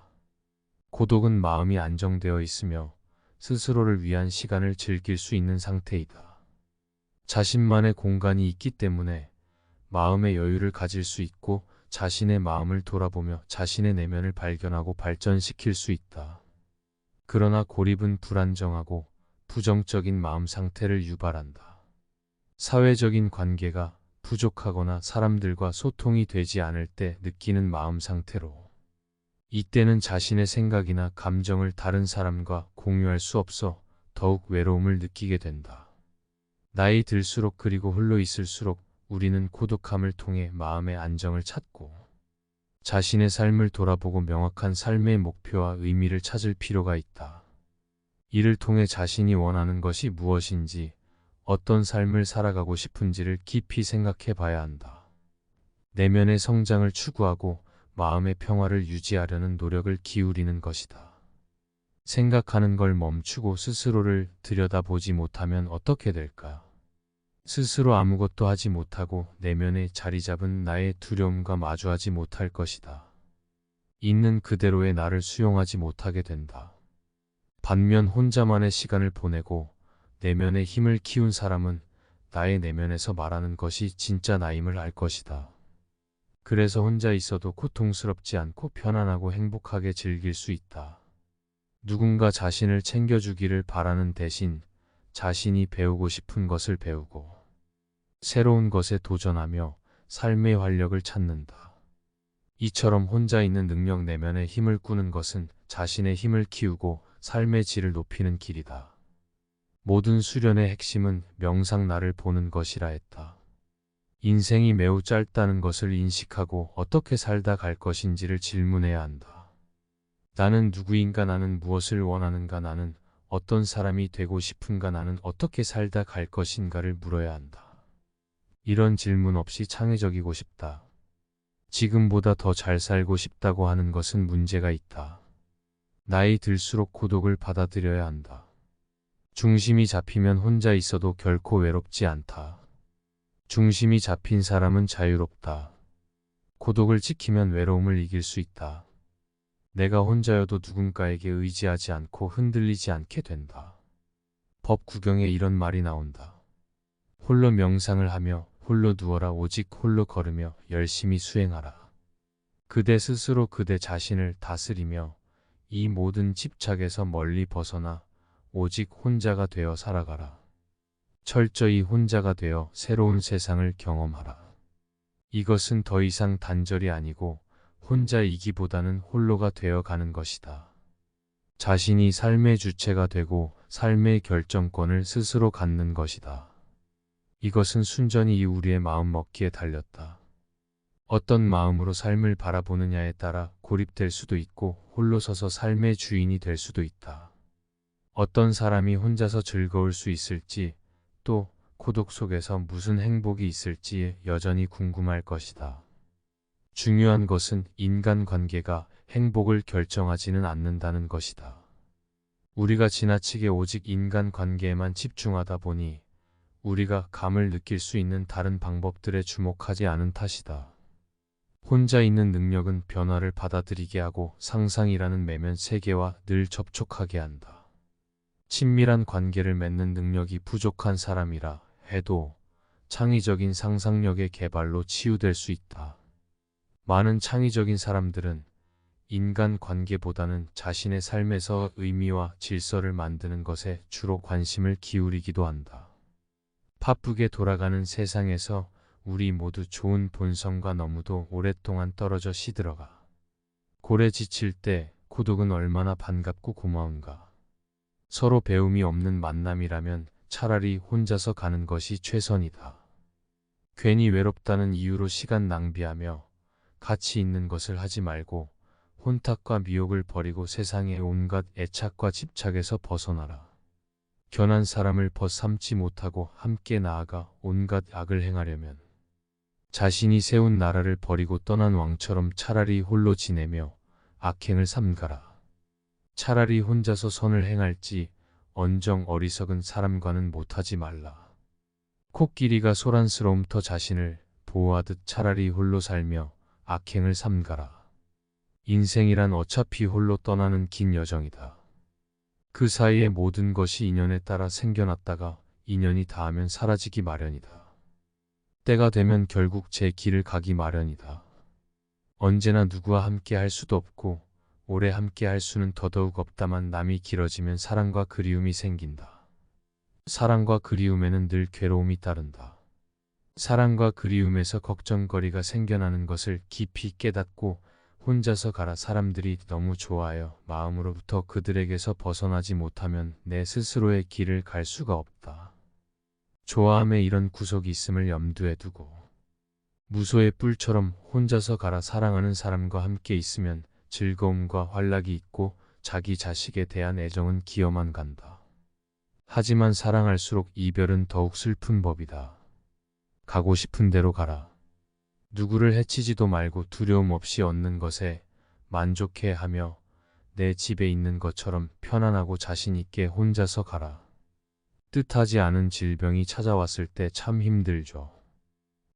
고독은 마음이 안정되어 있으며 스스로를 위한 시간을 즐길 수 있는 상태이다. 자신만의 공간이 있기 때문에 마음의 여유를 가질 수 있고 자신의 마음을 돌아보며 자신의 내면을 발견하고 발전시킬 수 있다. 그러나 고립은 불안정하고 부정적인 마음 상태를 유발한다. 사회적인 관계가 부족하거나 사람들과 소통이 되지 않을 때 느끼는 마음 상태로 이때는 자신의 생각이나 감정을 다른 사람과 공유할 수 없어 더욱 외로움을 느끼게 된다. 나이 들수록 그리고 홀로 있을수록 우리는 고독함을 통해 마음의 안정을 찾고 자신의 삶을 돌아보고 명확한 삶의 목표와 의미를 찾을 필요가 있다. 이를 통해 자신이 원하는 것이 무엇인지, 어떤 삶을 살아가고 싶은지를 깊이 생각해 봐야 한다. 내면의 성장을 추구하고 마음의 평화를 유지하려는 노력을 기울이는 것이다. 생각하는 걸 멈추고 스스로를 들여다보지 못하면 어떻게 될까? 스스로 아무것도 하지 못하고 내면에 자리 잡은 나의 두려움과 마주하지 못할 것이다. 있는 그대로의 나를 수용하지 못하게 된다. 반면 혼자만의 시간을 보내고 내면의 힘을 키운 사람은 나의 내면에서 말하는 것이 진짜 나임을 알 것이다. 그래서 혼자 있어도 고통스럽지 않고 편안하고 행복하게 즐길 수 있다. 누군가 자신을 챙겨주기를 바라는 대신 자신이 배우고 싶은 것을 배우고 새로운 것에 도전하며 삶의 활력을 찾는다. 이처럼 혼자 있는 능력 내면의 힘을 꾸는 것은 자신의 힘을 키우고 삶의 질을 높이는 길이다. 모든 수련의 핵심은 명상 나를 보는 것이라 했다. 인생이 매우 짧다는 것을 인식하고 어떻게 살다 갈 것인지를 질문해야 한다. 나는 누구인가? 나는 무엇을 원하는가? 나는 어떤 사람이 되고 싶은가, 나는 어떻게 살다 갈 것인가를 물어야 한다. 이런 질문 없이 창의적이고 싶다. 지금보다 더 잘 살고 싶다고 하는 것은 문제가 있다. 나이 들수록 고독을 받아들여야 한다. 중심이 잡히면 혼자 있어도 결코 외롭지 않다. 중심이 잡힌 사람은 자유롭다. 고독을 지키면 외로움을 이길 수 있다. 내가 혼자여도 누군가에게 의지하지 않고 흔들리지 않게 된다. 법 구경에 이런 말이 나온다. 홀로 명상을 하며 홀로 누워라. 오직 홀로 걸으며 열심히 수행하라. 그대 스스로 그대 자신을 다스리며 이 모든 집착에서 멀리 벗어나 오직 혼자가 되어 살아가라. 철저히 혼자가 되어 새로운 세상을 경험하라. 이것은 더 이상 단절이 아니고 혼자이기보다는 홀로가 되어 가는 것이다. 자신이 삶의 주체가 되고 삶의 결정권을 스스로 갖는 것이다. 이것은 순전히 우리의 마음 먹기에 달렸다. 어떤 마음으로 삶을 바라보느냐에 따라 고립될 수도 있고 홀로 서서 삶의 주인이 될 수도 있다. 어떤 사람이 혼자서 즐거울 수 있을지, 또 고독 속에서 무슨 행복이 있을지 여전히 궁금할 것이다. 중요한 것은 인간관계가 행복을 결정하지는 않는다는 것이다. 우리가 지나치게 오직 인간관계에만 집중하다 보니 우리가 감을 느낄 수 있는 다른 방법들에 주목하지 않은 탓이다. 혼자 있는 능력은 변화를 받아들이게 하고 상상이라는 매면 세계와 늘 접촉하게 한다. 친밀한 관계를 맺는 능력이 부족한 사람이라 해도 창의적인 상상력의 개발로 치유될 수 있다. 많은 창의적인 사람들은 인간 관계보다는 자신의 삶에서 의미와 질서를 만드는 것에 주로 관심을 기울이기도 한다. 바쁘게 돌아가는 세상에서 우리 모두 좋은 본성과 너무도 오랫동안 떨어져 시들어가. 고래 지칠 때 고독은 얼마나 반갑고 고마운가. 서로 배움이 없는 만남이라면 차라리 혼자서 가는 것이 최선이다. 괜히 외롭다는 이유로 시간 낭비하며 가치 있는 것을 하지 말고 혼탁과 미혹을 버리고 세상의 온갖 애착과 집착에서 벗어나라. 견한 사람을 벗삼지 못하고 함께 나아가 온갖 악을 행하려면 자신이 세운 나라를 버리고 떠난 왕처럼 차라리 홀로 지내며 악행을 삼가라. 차라리 혼자서 선을 행할지 언정 어리석은 사람과는 못하지 말라. 코끼리가 소란스러움터 자신을 보호하듯 차라리 홀로 살며 악행을 삼가라. 인생이란 어차피 홀로 떠나는 긴 여정이다. 그 사이에 모든 것이 인연에 따라 생겨났다가 인연이 닿으면 사라지기 마련이다. 때가 되면 결국 제 길을 가기 마련이다. 언제나 누구와 함께 할 수도 없고 오래 함께 할 수는 더더욱 없다만 남이 길어지면 사랑과 그리움이 생긴다. 사랑과 그리움에는 늘 괴로움이 따른다. 사랑과 그리움에서 걱정거리가 생겨나는 것을 깊이 깨닫고 혼자서 가라. 사람들이 너무 좋아요. 마음으로부터 그들에게서 벗어나지 못하면 내 스스로의 길을 갈 수가 없다. 좋아함에 이런 구석이 있음을 염두에 두고 무소의 뿔처럼 혼자서 가라. 사랑하는 사람과 함께 있으면 즐거움과 활락이 있고 자기 자식에 대한 애정은 기어만 간다. 하지만 사랑할수록 이별은 더욱 슬픈 법이다. 가고 싶은 대로 가라. 누구를 해치지도 말고 두려움 없이 얻는 것에 만족해 하며 내 집에 있는 것처럼 편안하고 자신 있게 혼자서 가라. 뜻하지 않은 질병이 찾아왔을 때 참 힘들죠.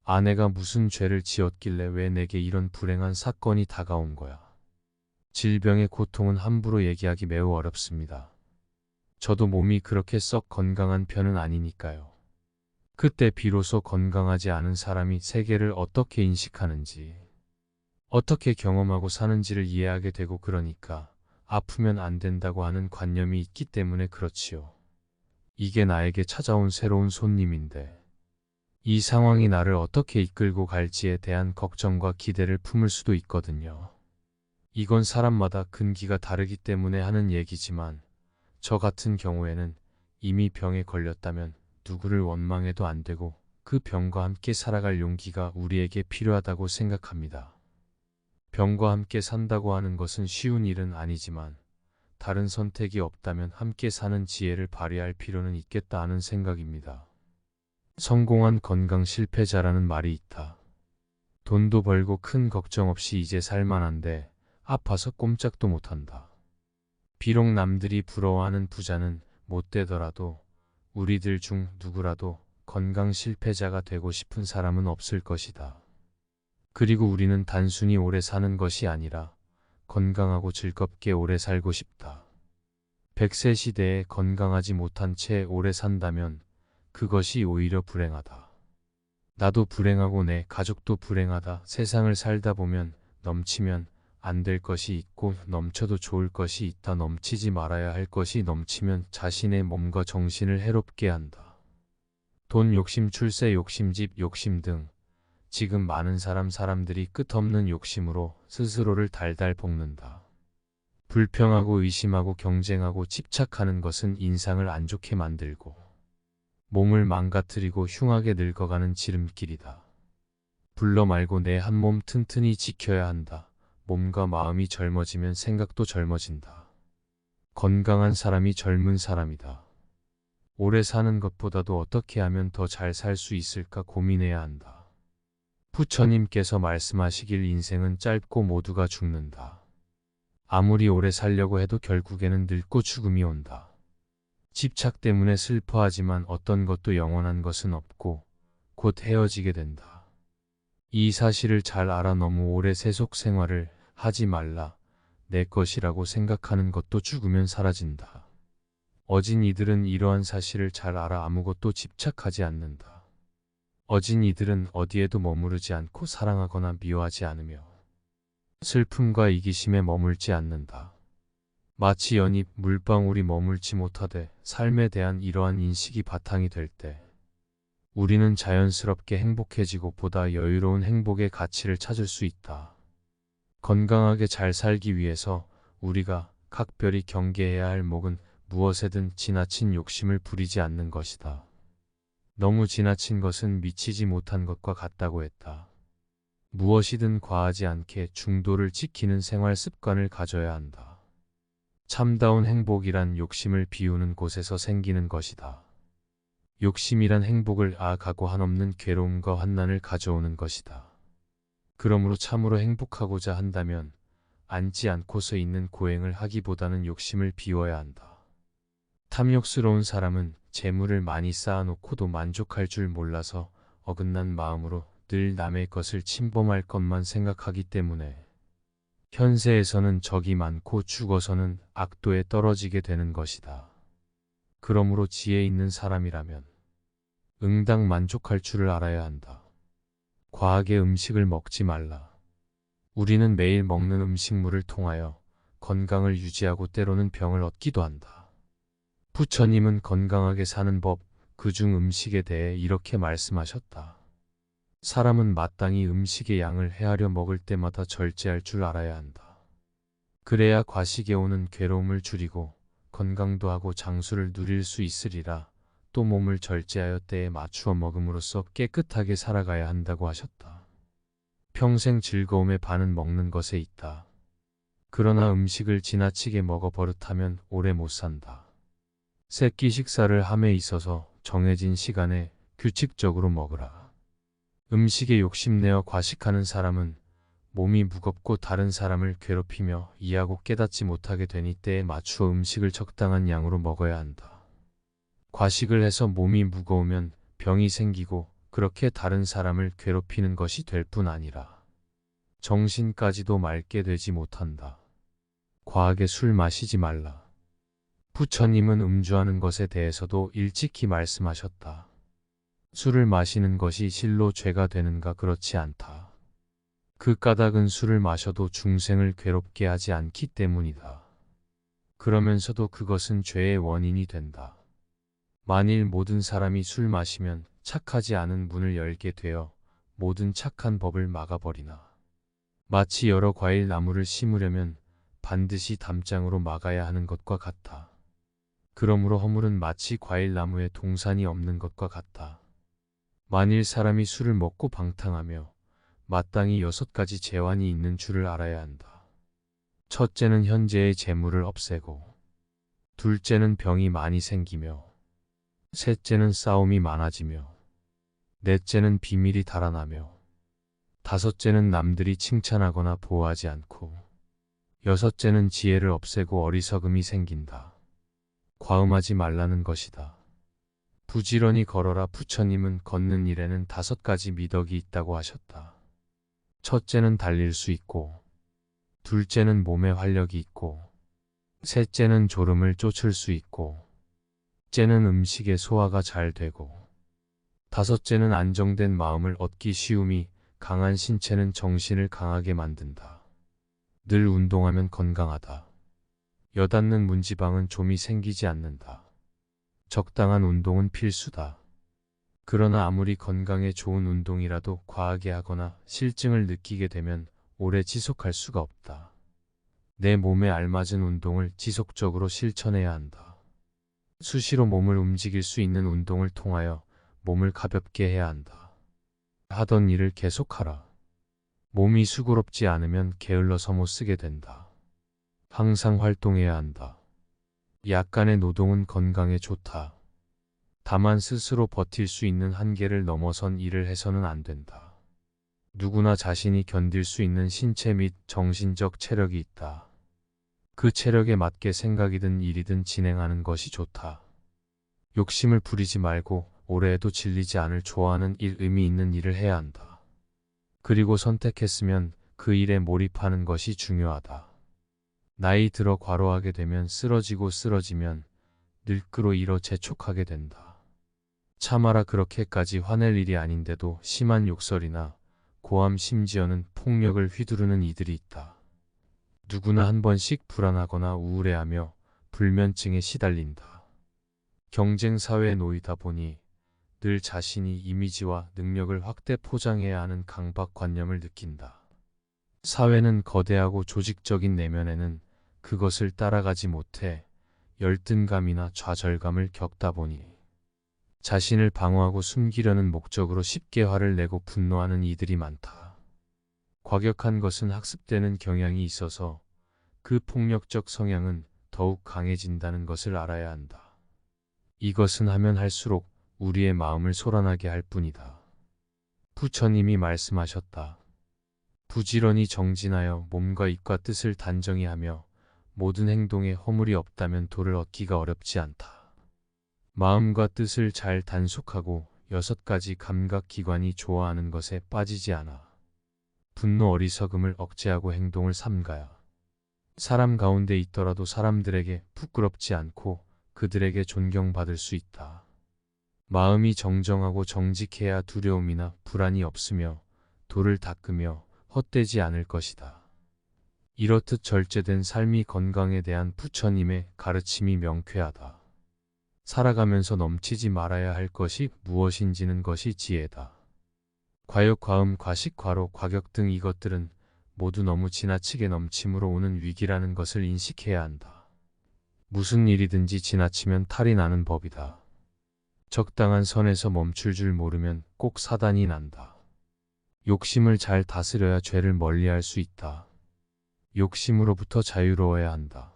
아내가 무슨 죄를 지었길래 왜 내게 이런 불행한 사건이 다가온 거야. 질병의 고통은 함부로 얘기하기 매우 어렵습니다. 저도 몸이 그렇게 썩 건강한 편은 아니니까요. 그때 비로소 건강하지 않은 사람이 세계를 어떻게 인식하는지, 어떻게 경험하고 사는지를 이해하게 되고 그러니까 아프면 안 된다고 하는 관념이 있기 때문에 그렇지요. 이게 나에게 찾아온 새로운 손님인데 이 상황이 나를 어떻게 이끌고 갈지에 대한 걱정과 기대를 품을 수도 있거든요. 이건 사람마다 근기가 다르기 때문에 하는 얘기지만 저 같은 경우에는 이미 병에 걸렸다면 누구를 원망해도 안 되고 그 병과 함께 살아갈 용기가 우리에게 필요하다고 생각합니다. 병과 함께 산다고 하는 것은 쉬운 일은 아니지만 다른 선택이 없다면 함께 사는 지혜를 발휘할 필요는 있겠다 하는 생각입니다. 성공한 건강 실패자라는 말이 있다. 돈도 벌고 큰 걱정 없이 이제 살만한데 아파서 꼼짝도 못한다. 비록 남들이 부러워하는 부자는 못 되더라도 우리들 중 누구라도 건강 실패자가 되고 싶은 사람은 없을 것이다. 그리고 우리는 단순히 오래 사는 것이 아니라 건강하고 즐겁게 오래 살고 싶다. 100세 시대에 건강하지 못한 채 오래 산다면 그것이 오히려 불행하다. 나도 불행하고 내 가족도 불행하다. 세상을 살다 보면 넘치면 안 될 것이 있고 넘쳐도 좋을 것이 있다. 넘치지 말아야 할 것이 넘치면 자신의 몸과 정신을 해롭게 한다. 돈 욕심, 출세 욕심, 집 욕심 등 지금 많은 사람들이 끝없는 욕심으로 스스로를 달달 볶는다. 불평하고 의심하고 경쟁하고 집착하는 것은 인상을 안 좋게 만들고 몸을 망가뜨리고 흉하게 늙어가는 지름길이다. 불러 말고 내 한 몸 튼튼히 지켜야 한다. 몸과 마음이 젊어지면 생각도 젊어진다. 건강한 사람이 젊은 사람이다. 오래 사는 것보다도 어떻게 하면 더 잘 살 수 있을까 고민해야 한다. 부처님께서 말씀하시길 인생은 짧고 모두가 죽는다. 아무리 오래 살려고 해도 결국에는 늙고 죽음이 온다. 집착 때문에 슬퍼하지만 어떤 것도 영원한 것은 없고 곧 헤어지게 된다. 이 사실을 잘 알아 너무 오래 세속 생활을 하지 말라. 내 것이라고 생각하는 것도 죽으면 사라진다. 어진이들은 이러한 사실을 잘 알아 아무것도 집착하지 않는다. 어진이들은 어디에도 머무르지 않고 사랑하거나 미워하지 않으며 슬픔과 이기심에 머물지 않는다. 마치 연잎 물방울이 머물지 못하되 삶에 대한 이러한 인식이 바탕이 될 때 우리는 자연스럽게 행복해지고 보다 여유로운 행복의 가치를 찾을 수 있다. 건강하게 잘 살기 위해서 우리가 각별히 경계해야 할 목은 무엇에든 지나친 욕심을 부리지 않는 것이다. 너무 지나친 것은 미치지 못한 것과 같다고 했다. 무엇이든 과하지 않게 중도를 지키는 생활 습관을 가져야 한다. 참다운 행복이란 욕심을 비우는 곳에서 생기는 것이다. 욕심이란 행복을 아가고 한없는 괴로움과 환난을 가져오는 것이다. 그러므로 참으로 행복하고자 한다면 앉지 않고서 있는 고행을 하기보다는 욕심을 비워야 한다. 탐욕스러운 사람은 재물을 많이 쌓아놓고도 만족할 줄 몰라서 어긋난 마음으로 늘 남의 것을 침범할 것만 생각하기 때문에 현세에서는 적이 많고 죽어서는 악도에 떨어지게 되는 것이다. 그러므로 지혜 있는 사람이라면 응당 만족할 줄을 알아야 한다. 과하게 음식을 먹지 말라. 우리는 매일 먹는 음식물을 통하여 건강을 유지하고 때로는 병을 얻기도 한다. 부처님은 건강하게 사는 법, 그중 음식에 대해 이렇게 말씀하셨다. 사람은 마땅히 음식의 양을 헤아려 먹을 때마다 절제할 줄 알아야 한다. 그래야 과식에 오는 괴로움을 줄이고 건강도 하고 장수를 누릴 수 있으리라. 또 몸을 절제하여 때에 맞추어 먹음으로써 깨끗하게 살아가야 한다고 하셨다. 평생 즐거움의 반은 먹는 것에 있다. 그러나 음식을 지나치게 먹어 버릇하면 오래 못 산다. 새끼 식사를 함에 있어서 정해진 시간에 규칙적으로 먹으라. 음식에 욕심내어 과식하는 사람은 몸이 무겁고 다른 사람을 괴롭히며 이해하고 깨닫지 못하게 되니 때에 맞추어 음식을 적당한 양으로 먹어야 한다. 과식을 해서 몸이 무거우면 병이 생기고 그렇게 다른 사람을 괴롭히는 것이 될 뿐 아니라 정신까지도 맑게 되지 못한다. 과하게 술 마시지 말라. 부처님은 음주하는 것에 대해서도 일찍이 말씀하셨다. 술을 마시는 것이 실로 죄가 되는가? 그렇지 않다. 그 까닭은 술을 마셔도 중생을 괴롭게 하지 않기 때문이다. 그러면서도 그것은 죄의 원인이 된다. 만일 모든 사람이 술 마시면 착하지 않은 문을 열게 되어 모든 착한 법을 막아버리나. 마치 여러 과일 나무를 심으려면 반드시 담장으로 막아야 하는 것과 같다. 그러므로 허물은 마치 과일 나무에 동산이 없는 것과 같다. 만일 사람이 술을 먹고 방탕하며 마땅히 6가지 재환이 있는 줄을 알아야 한다. 첫째는 현재의 재물을 없애고 둘째는 병이 많이 생기며, 셋째는 싸움이 많아지며, 넷째는 비밀이 달아나며, 다섯째는 남들이 칭찬하거나 보호하지 않고, 여섯째는 지혜를 없애고 어리석음이 생긴다. 과음하지 말라는 것이다. 부지런히 걸어라. 부처님은 걷는 일에는 5가지 미덕이 있다고 하셨다. 첫째는 달릴 수 있고, 둘째는 몸에 활력이 있고, 셋째는 졸음을 쫓을 수 있고, 째는 음식의 소화가 잘 되고, 다섯째는 안정된 마음을 얻기 쉬움이 강한 신체는 정신을 강하게 만든다. 늘 운동하면 건강하다. 여닫는 문지방은 좀이 생기지 않는다. 적당한 운동은 필수다. 그러나 아무리 건강에 좋은 운동이라도 과하게 하거나 실증을 느끼게 되면 오래 지속할 수가 없다. 내 몸에 알맞은 운동을 지속적으로 실천해야 한다. 수시로 몸을 움직일 수 있는 운동을 통하여 몸을 가볍게 해야 한다. 하던 일을 계속하라. 몸이 수고롭지 않으면 게을러서 못 쓰게 된다. 항상 활동해야 한다. 약간의 노동은 건강에 좋다. 다만 스스로 버틸 수 있는 한계를 넘어선 일을 해서는 안 된다. 누구나 자신이 견딜 수 있는 신체 및 정신적 체력이 있다. 그 체력에 맞게 생각이든 일이든 진행하는 것이 좋다. 욕심을 부리지 말고 오래 해도 질리지 않을 좋아하는 일, 의미 있는 일을 해야 한다. 그리고 선택했으면 그 일에 몰입하는 것이 중요하다. 나이 들어 과로하게 되면 쓰러지고 쓰러지면 늙그로 일어 재촉하게 된다. 참아라. 그렇게까지 화낼 일이 아닌데도 심한 욕설이나 고함 심지어는 폭력을 휘두르는 이들이 있다. 누구나 한 번씩 불안하거나 우울해하며 불면증에 시달린다. 경쟁 사회에 놓이다 보니 늘 자신이 이미지와 능력을 확대 포장해야 하는 강박관념을 느낀다. 사회는 거대하고 조직적인 내면에는 그것을 따라가지 못해 열등감이나 좌절감을 겪다 보니 자신을 방어하고 숨기려는 목적으로 쉽게 화를 내고 분노하는 이들이 많다. 과격한 것은 학습되는 경향이 있어서 그 폭력적 성향은 더욱 강해진다는 것을 알아야 한다. 이것은 하면 할수록 우리의 마음을 소란하게 할 뿐이다. 부처님이 말씀하셨다. 부지런히 정진하여 몸과 입과 뜻을 단정히 하며 모든 행동에 허물이 없다면 도를 얻기가 어렵지 않다. 마음과 뜻을 잘 단속하고 6가지 감각기관이 좋아하는 것에 빠지지 않아 분노 어리석음을 억제하고 행동을 삼가야 사람 가운데 있더라도 사람들에게 부끄럽지 않고 그들에게 존경받을 수 있다. 마음이 정정하고 정직해야 두려움이나 불안이 없으며 도를 닦으며 헛되지 않을 것이다. 이렇듯 절제된 삶이 건강에 대한 부처님의 가르침이 명쾌하다. 살아가면서 넘치지 말아야 할 것이 무엇인지는 것이 지혜다. 과욕, 과음, 과식, 과로, 과격 등 이것들은 모두 너무 지나치게 넘침으로 오는 위기라는 것을 인식해야 한다. 무슨 일이든지 지나치면 탈이 나는 법이다. 적당한 선에서 멈출 줄 모르면 꼭 사단이 난다. 욕심을 잘 다스려야 죄를 멀리할 수 있다. 욕심으로부터 자유로워야 한다.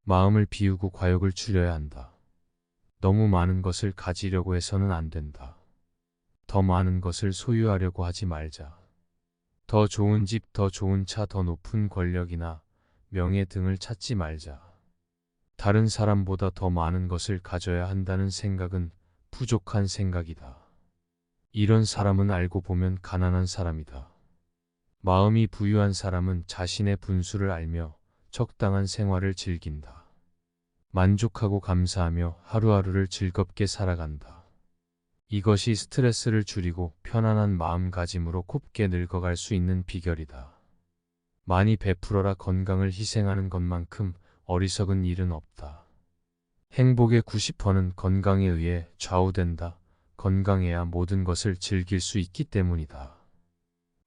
마음을 비우고 과욕을 줄여야 한다. 너무 많은 것을 가지려고 해서는 안 된다. 더 많은 것을 소유하려고 하지 말자. 더 좋은 집, 더 좋은 차, 더 높은 권력이나 명예 등을 찾지 말자. 다른 사람보다 더 많은 것을 가져야 한다는 생각은 부족한 생각이다. 이런 사람은 알고 보면 가난한 사람이다. 마음이 부유한 사람은 자신의 분수를 알며 적당한 생활을 즐긴다. 만족하고 감사하며 하루하루를 즐겁게 살아간다. 이것이 스트레스를 줄이고 편안한 마음가짐으로 곱게 늙어갈 수 있는 비결이다. 많이 베풀어라. 건강을 희생하는 것만큼 어리석은 일은 없다. 행복의 90%는 건강에 의해 좌우된다. 건강해야 모든 것을 즐길 수 있기 때문이다.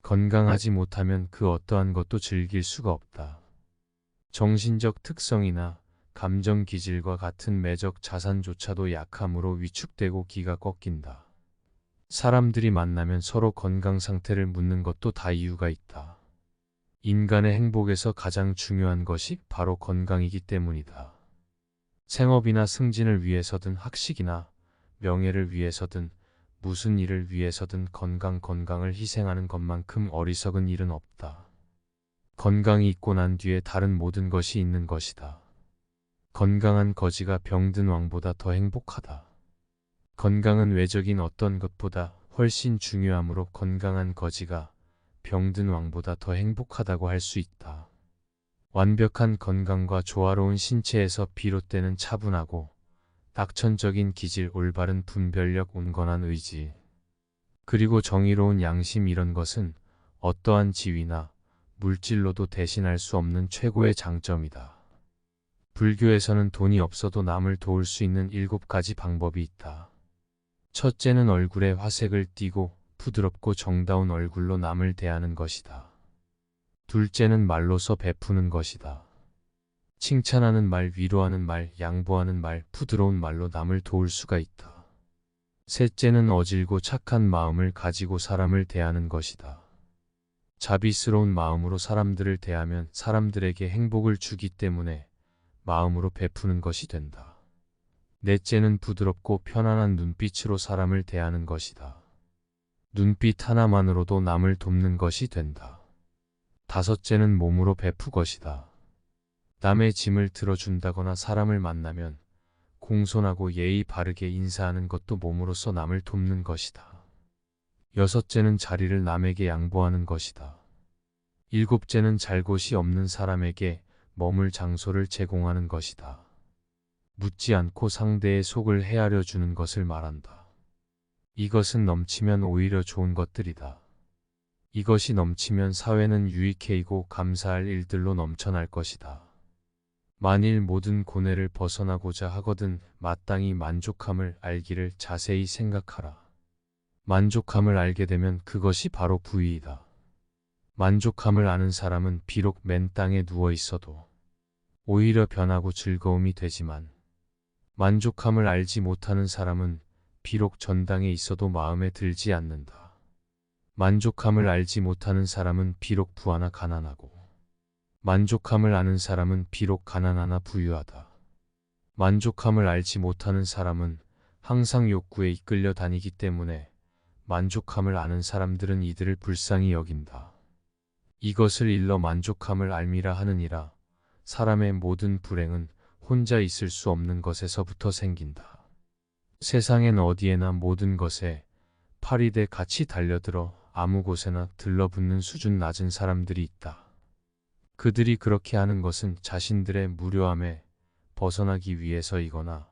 건강하지 못하면 그 어떠한 것도 즐길 수가 없다. 정신적 특성이나 감정 기질과 같은 매적 자산조차도 약함으로 위축되고 기가 꺾인다. 사람들이 만나면 서로 건강 상태를 묻는 것도 다 이유가 있다. 인간의 행복에서 가장 중요한 것이 바로 건강이기 때문이다. 생업이나 승진을 위해서든 학식이나 명예를 위해서든 무슨 일을 위해서든 건강을 희생하는 것만큼 어리석은 일은 없다. 건강이 있고 난 뒤에 다른 모든 것이 있는 것이다. 건강한 거지가 병든 왕보다 더 행복하다. 건강은 외적인 어떤 것보다 훨씬 중요하므로 건강한 거지가 병든 왕보다 더 행복하다고 할 수 있다. 완벽한 건강과 조화로운 신체에서 비롯되는 차분하고 낙천적인 기질, 올바른 분별력, 온건한 의지, 그리고 정의로운 양심, 이런 것은 어떠한 지위나 물질로도 대신할 수 없는 최고의 장점이다. 불교에서는 돈이 없어도 남을 도울 수 있는 7가지 방법이 있다. 첫째는 얼굴에 화색을 띠고 부드럽고 정다운 얼굴로 남을 대하는 것이다. 둘째는 말로서 베푸는 것이다. 칭찬하는 말, 위로하는 말, 양보하는 말, 부드러운 말로 남을 도울 수가 있다. 셋째는 어질고 착한 마음을 가지고 사람을 대하는 것이다. 자비스러운 마음으로 사람들을 대하면 사람들에게 행복을 주기 때문에 마음으로 베푸는 것이 된다. 넷째는 부드럽고 편안한 눈빛으로 사람을 대하는 것이다. 눈빛 하나만으로도 남을 돕는 것이 된다. 다섯째는 몸으로 베푸 것이다. 남의 짐을 들어준다거나 사람을 만나면 공손하고 예의 바르게 인사하는 것도 몸으로서 남을 돕는 것이다. 여섯째는 자리를 남에게 양보하는 것이다. 일곱째는 잘 곳이 없는 사람에게 머물 장소를 제공하는 것이다. 묻지 않고 상대의 속을 헤아려 주는 것을 말한다. 이것은 넘치면 오히려 좋은 것들이다. 이것이 넘치면 사회는 유익해이고 감사할 일들로 넘쳐날 것이다. 만일 모든 고뇌를 벗어나고자 하거든 마땅히 만족함을 알기를 자세히 생각하라. 만족함을 알게 되면 그것이 바로 부귀이다. 만족함을 아는 사람은 비록 맨 땅에 누워 있어도 오히려 변하고 즐거움이 되지만, 만족함을 알지 못하는 사람은 비록 전당에 있어도 마음에 들지 않는다. 만족함을 알지 못하는 사람은 비록 부하나 가난하고, 만족함을 아는 사람은 비록 가난하나 부유하다. 만족함을 알지 못하는 사람은 항상 욕구에 이끌려 다니기 때문에 만족함을 아는 사람들은 이들을 불쌍히 여긴다. 이것을 일러 만족함을 알미라 하느니라. 사람의 모든 불행은 혼자 있을 수 없는 것에서부터 생긴다. 세상엔 어디에나 모든 것에 파리대 같이 달려들어 아무 곳에나 들러붙는 수준 낮은 사람들이 있다. 그들이 그렇게 하는 것은 자신들의 무료함에 벗어나기 위해서이거나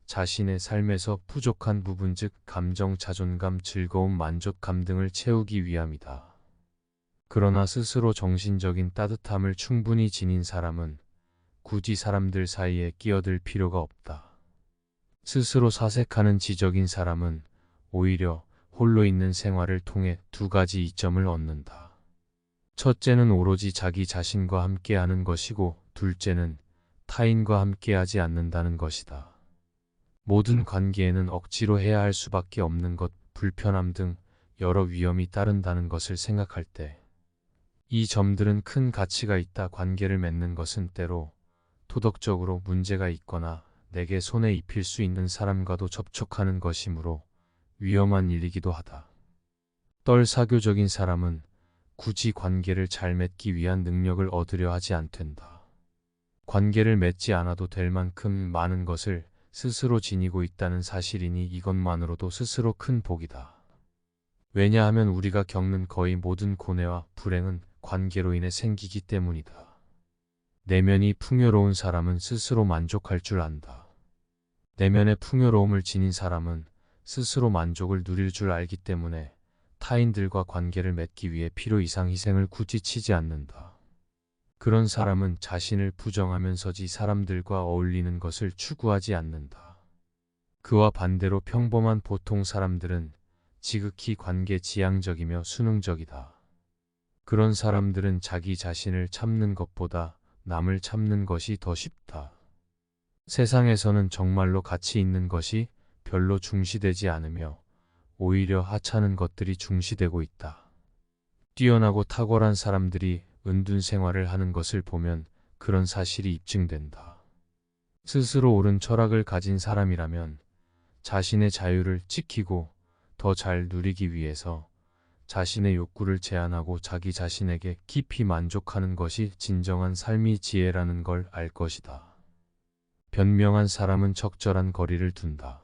자신의 삶에서 부족한 부분, 즉 감정, 자존감, 즐거움, 만족감 등을 채우기 위함이다. 그러나 스스로 정신적인 따뜻함을 충분히 지닌 사람은 굳이 사람들 사이에 끼어들 필요가 없다. 스스로 사색하는 지적인 사람은 오히려 홀로 있는 생활을 통해 2가지 이점을 얻는다. 첫째는 오로지 자기 자신과 함께하는 것이고, 둘째는 타인과 함께하지 않는다는 것이다. 모든 관계에는 억지로 해야 할 수밖에 없는 것, 불편함 등 여러 위험이 따른다는 것을 생각할 때 이 점들은 큰 가치가 있다. 관계를 맺는 것은 때로 도덕적으로 문제가 있거나 내게 손에 입힐 수 있는 사람과도 접촉하는 것이므로 위험한 일이기도 하다. 사교적인 사람은 굳이 관계를 잘 맺기 위한 능력을 얻으려 하지 않된다. 관계를 맺지 않아도 될 만큼 많은 것을 스스로 지니고 있다는 사실이니 이것만으로도 스스로 큰 복이다. 왜냐하면 우리가 겪는 거의 모든 고뇌와 불행은 관계로 인해 생기기 때문이다. 내면이 풍요로운 사람은 스스로 만족할 줄 안다. 내면의 풍요로움을 지닌 사람은 스스로 만족을 누릴 줄 알기 때문에 타인들과 관계를 맺기 위해 필요 이상 희생을 굳이 치지 않는다. 그런 사람은 자신을 부정하면서지 사람들과 어울리는 것을 추구하지 않는다. 그와 반대로 평범한 보통 사람들은 지극히 관계 지향적이며 수능적이다. 그런 사람들은 자기 자신을 참는 것보다 남을 참는 것이 더 쉽다. 세상에서는 정말로 가치 있는 것이 별로 중시되지 않으며 오히려 하찮은 것들이 중시되고 있다. 뛰어나고 탁월한 사람들이 은둔 생활을 하는 것을 보면 그런 사실이 입증된다. 스스로 옳은 철학을 가진 사람이라면 자신의 자유를 지키고 더 잘 누리기 위해서 자신의 욕구를 제한하고 자기 자신에게 깊이 만족하는 것이 진정한 삶의 지혜라는 걸 알 것이다. 변명한 사람은 적절한 거리를 둔다.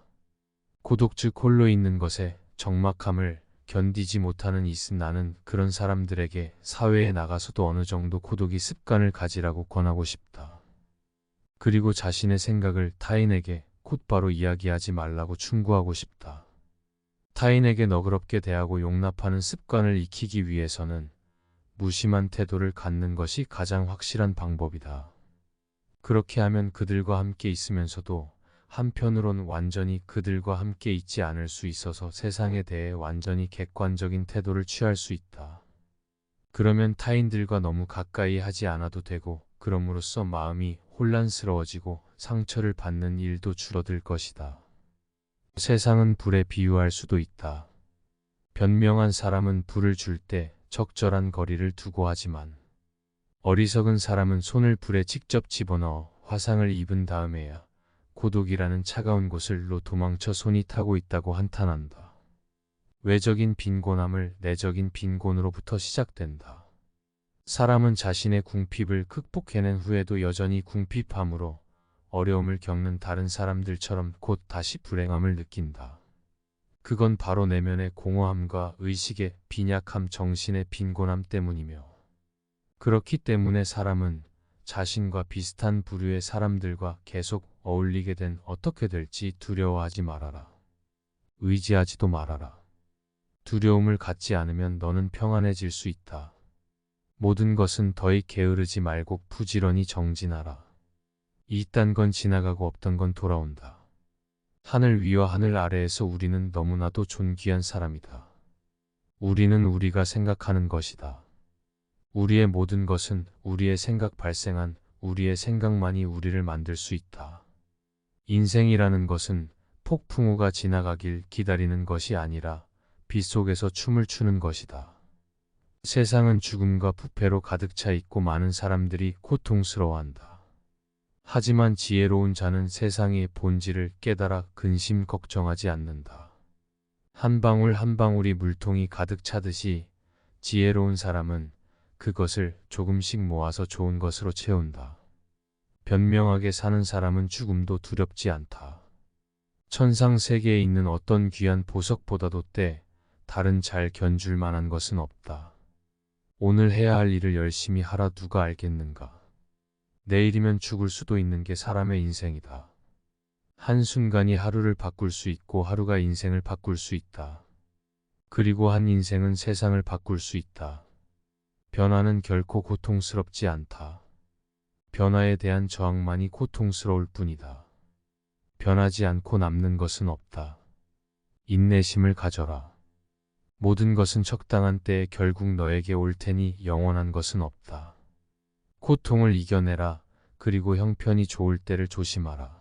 고독 즉 홀로 있는 것에 적막함을 견디지 못하는 나는 그런 사람들에게 사회에 나가서도 어느 정도 고독의 습관을 가지라고 권하고 싶다. 그리고 자신의 생각을 타인에게 곧바로 이야기하지 말라고 충고하고 싶다. 타인에게 너그럽게 대하고 용납하는 습관을 익히기 위해서는 무심한 태도를 갖는 것이 가장 확실한 방법이다. 그렇게 하면 그들과 함께 있으면서도 한편으론 완전히 그들과 함께 있지 않을 수 있어서 세상에 대해 완전히 객관적인 태도를 취할 수 있다. 그러면 타인들과 너무 가까이 하지 않아도 되고 그럼으로써 마음이 혼란스러워지고 상처를 받는 일도 줄어들 것이다. 세상은 불에 비유할 수도 있다. 변명한 사람은 불을 줄 때 적절한 거리를 두고 하지만 어리석은 사람은 손을 불에 직접 집어넣어 화상을 입은 다음에야 고독이라는 차가운 곳을로 도망쳐 손이 타고 있다고 한탄한다. 외적인 빈곤함을 내적인 빈곤으로부터 시작된다. 사람은 자신의 궁핍을 극복해낸 후에도 여전히 궁핍함으로 어려움을 겪는 다른 사람들처럼 곧 다시 불행함을 느낀다. 그건 바로 내면의 공허함과 의식의 빈약함, 정신의 빈곤함 때문이며 그렇기 때문에 사람은 자신과 비슷한 부류의 사람들과 계속 어울리게 된 어떻게 될지 두려워하지 말아라. 의지하지도 말아라. 두려움을 갖지 않으면 너는 평안해질 수 있다. 모든 것은 더욱 게으르지 말고 부지런히 정진하라. 있단 건 지나가고 없던 건 돌아온다. 하늘 위와 하늘 아래에서 우리는 너무나도 존귀한 사람이다. 우리는 우리가 생각하는 것이다. 우리의 모든 것은 우리의 생각 발생한 우리의 생각만이 우리를 만들 수 있다. 인생이라는 것은 폭풍우가 지나가길 기다리는 것이 아니라 빗속에서 춤을 추는 것이다. 세상은 죽음과 부패로 가득 차 있고 많은 사람들이 고통스러워한다. 하지만 지혜로운 자는 세상의 본질을 깨달아 근심 걱정하지 않는다. 한 방울 한 방울이 물통이 가득 차듯이 지혜로운 사람은 그것을 조금씩 모아서 좋은 것으로 채운다. 변명하게 사는 사람은 죽음도 두렵지 않다. 천상 세계에 있는 어떤 귀한 보석보다도 다른 잘 견줄 만한 것은 없다. 오늘 해야 할 일을 열심히 하라 누가 알겠는가. 내일이면 죽을 수도 있는 게 사람의 인생이다. 한순간이 하루를 바꿀 수 있고 하루가 인생을 바꿀 수 있다. 그리고 한 인생은 세상을 바꿀 수 있다. 변화는 결코 고통스럽지 않다. 변화에 대한 저항만이 고통스러울 뿐이다. 변하지 않고 남는 것은 없다. 인내심을 가져라. 모든 것은 적당한 때에 결국 너에게 올 테니 영원한 것은 없다. 고통을 이겨내라. 그리고 형편이 좋을 때를 조심하라.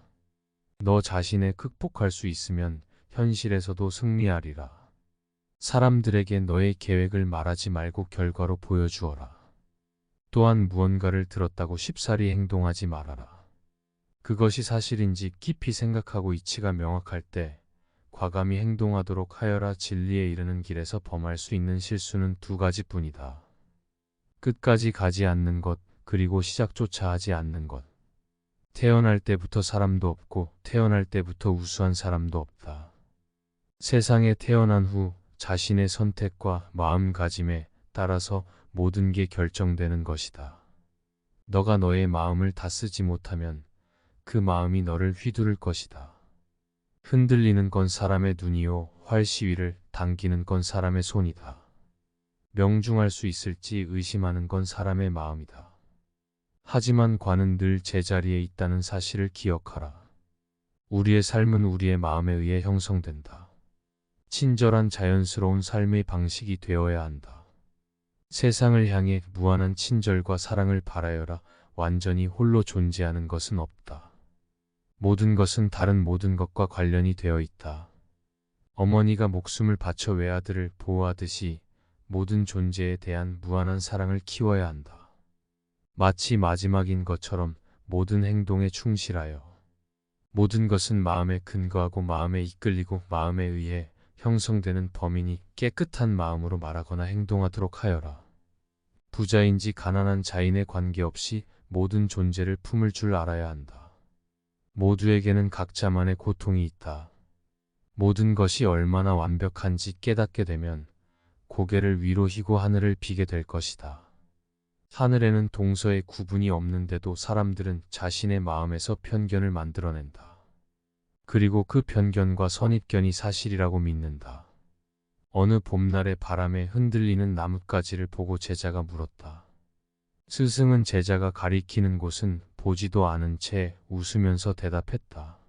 너 자신에 극복할 수 있으면 현실에서도 승리하리라. 사람들에게 너의 계획을 말하지 말고 결과로 보여주어라. 또한 무언가를 들었다고 쉽사리 행동하지 말아라. 그것이 사실인지 깊이 생각하고 이치가 명확할 때 과감히 행동하도록 하여라. 진리에 이르는 길에서 범할 수 있는 실수는 두 가지뿐이다. 끝까지 가지 않는 것, 그리고 시작조차 하지 않는 것. 태어날 때부터 사람도 없고 태어날 때부터 우수한 사람도 없다. 세상에 태어난 후 자신의 선택과 마음가짐에 따라서 모든 게 결정되는 것이다. 너가 너의 마음을 다스지 못하면 그 마음이 너를 휘두를 것이다. 흔들리는 건 사람의 눈이요 활시위를 당기는 건 사람의 손이다. 명중할 수 있을지 의심하는 건 사람의 마음이다. 하지만 관은 늘 제자리에 있다는 사실을 기억하라. 우리의 삶은 우리의 마음에 의해 형성된다. 친절한 자연스러운 삶의 방식이 되어야 한다. 세상을 향해 무한한 친절과 사랑을 바라여라. 완전히 홀로 존재하는 것은 없다. 모든 것은 다른 모든 것과 관련이 되어 있다. 어머니가 목숨을 바쳐 외아들을 보호하듯이 모든 존재에 대한 무한한 사랑을 키워야 한다. 마치 마지막인 것처럼 모든 행동에 충실하여 모든 것은 마음에 근거하고 마음에 이끌리고 마음에 의해 형성되는 범인이 깨끗한 마음으로 말하거나 행동하도록 하여라. 부자인지 가난한 자인에 관계없이 모든 존재를 품을 줄 알아야 한다. 모두에게는 각자만의 고통이 있다. 모든 것이 얼마나 완벽한지 깨닫게 되면 고개를 위로 희고 하늘을 비게 될 것이다. 하늘에는 동서의 구분이 없는데도 사람들은 자신의 마음에서 편견을 만들어낸다. 그리고 그 편견과 선입견이 사실이라고 믿는다. 어느 봄날의 바람에 흔들리는 나뭇가지를 보고 제자가 물었다. 스승은 제자가 가리키는 곳은 보지도 않은 채 웃으면서 대답했다.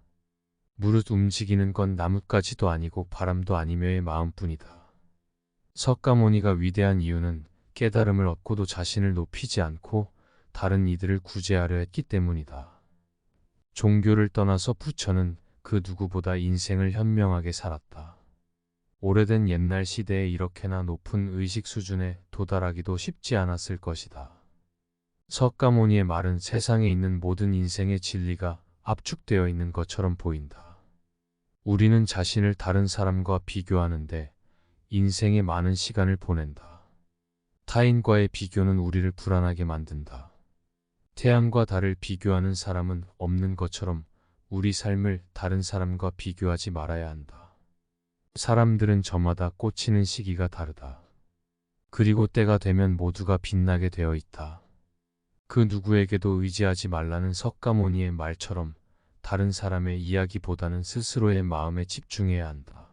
무릇 움직이는 건 나뭇가지도 아니고 바람도 아니며의 마음뿐이다. 석가모니가 위대한 이유는 깨달음을 얻고도 자신을 높이지 않고 다른 이들을 구제하려 했기 때문이다. 종교를 떠나서 부처는 그 누구보다 인생을 현명하게 살았다. 오래된 옛날 시대에 이렇게나 높은 의식 수준에 도달하기도 쉽지 않았을 것이다. 석가모니의 말은 세상에 있는 모든 인생의 진리가 압축되어 있는 것처럼 보인다. 우리는 자신을 다른 사람과 비교하는데 인생의 많은 시간을 보낸다. 타인과의 비교는 우리를 불안하게 만든다. 태양과 달을 비교하는 사람은 없는 것처럼 우리 삶을 다른 사람과 비교하지 말아야 한다. 사람들은 저마다 꽂히는 시기가 다르다. 그리고 때가 되면 모두가 빛나게 되어 있다. 그 누구에게도 의지하지 말라는 석가모니의 말처럼 다른 사람의 이야기보다는 스스로의 마음에 집중해야 한다.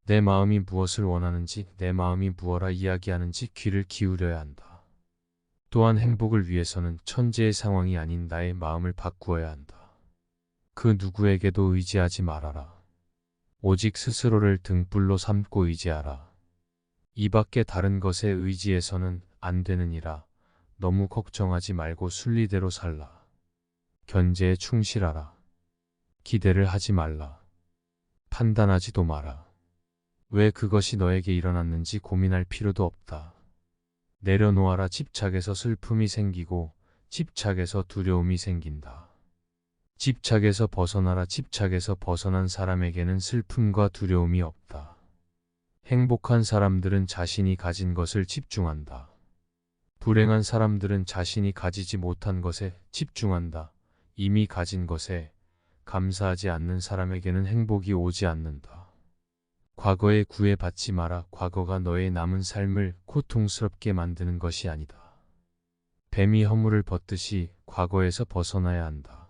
내 마음이 무엇을 원하는지, 내 마음이 무엇라 이야기하는지 귀를 기울여야 한다. 또한 행복을 위해서는 천재의 상황이 아닌 나의 마음을 바꾸어야 한다. 그 누구에게도 의지하지 말아라. 오직 스스로를 등불로 삼고 의지하라. 이 밖에 다른 것에 의지해서는 안 되느니라. 너무 걱정하지 말고 순리대로 살라. 견제에 충실하라. 기대를 하지 말라. 판단하지도 마라. 왜 그것이 너에게 일어났는지 고민할 필요도 없다. 내려놓아라. 집착에서 슬픔이 생기고 집착에서 두려움이 생긴다. 집착에서 벗어나라. 집착에서 벗어난 사람에게는 슬픔과 두려움이 없다. 행복한 사람들은 자신이 가진 것을 집중한다. 불행한 사람들은 자신이 가지지 못한 것에 집중한다. 이미 가진 것에 감사하지 않는 사람에게는 행복이 오지 않는다. 과거에 구애받지 마라. 과거가 너의 남은 삶을 고통스럽게 만드는 것이 아니다. 뱀이 허물을 벗듯이 과거에서 벗어나야 한다.